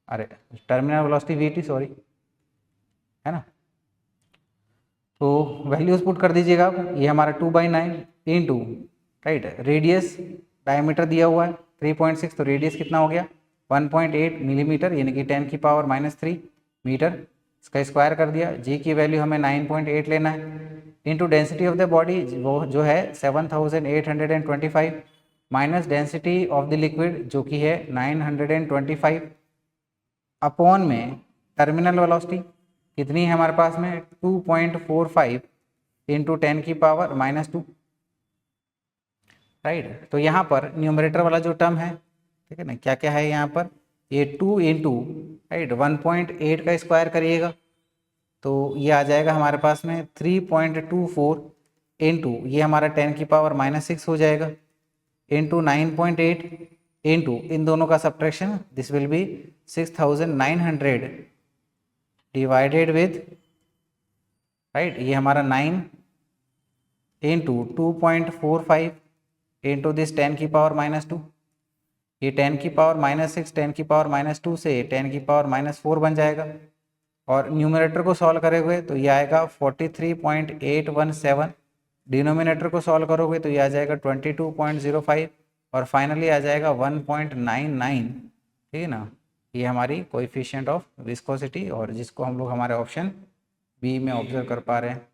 अरे टर्मिनल वेलोसिटी वीटी सॉरी, है ना। तो वैल्यूज पुट कर दीजिएगा आप, ये हमारा 2/9 इंटू, राइट, रेडियस डायमीटर दिया हुआ है 3.6, तो रेडियस कितना हो गया 1.8 मिलीमीटर, यानी कि 10⁻³ मीटर। इसका स्क्वायर कर दिया, जी की वैल्यू हमें 9.8 लेना है, into density of the body वो जो है 7825 minus density of the liquid जो कि है 925 अपॉन में टर्मिनल वेलोसिटी कितनी है हमारे पास में 2.45 इंटू 10⁻², राइट। तो यहाँ पर न्यूमरेटर वाला जो टर्म है, ठीक है ना, क्या क्या है यहाँ पर, ये 2 इंटू, राइट, 1.8 का स्क्वायर करिएगा तो ये आ जाएगा हमारे पास में 3.24 इंटू, ये हमारा 10⁻6 हो जाएगा, इंटू 9.8 इंटू इन दोनों का subtraction, this will be 6900 divided with, right, ये हमारा 9 इंटू 2.45 इंटू दिस 10⁻², ये 10⁻6 10⁻² से 10⁻4 बन जाएगा, और न्यूमरेटर को सॉल्व करे हुए तो ये आएगा 43.817, डिनोमिनेटर को सॉल्व करोगे तो ये आ जाएगा 22.05, और फाइनली आ जाएगा 1.99, ठीक है ना। ये हमारी कोएफिशिएंट ऑफ विस्कोसिटी, और जिसको हम लोग हमारे ऑप्शन बी में ऑब्जर्व कर पा रहे हैं।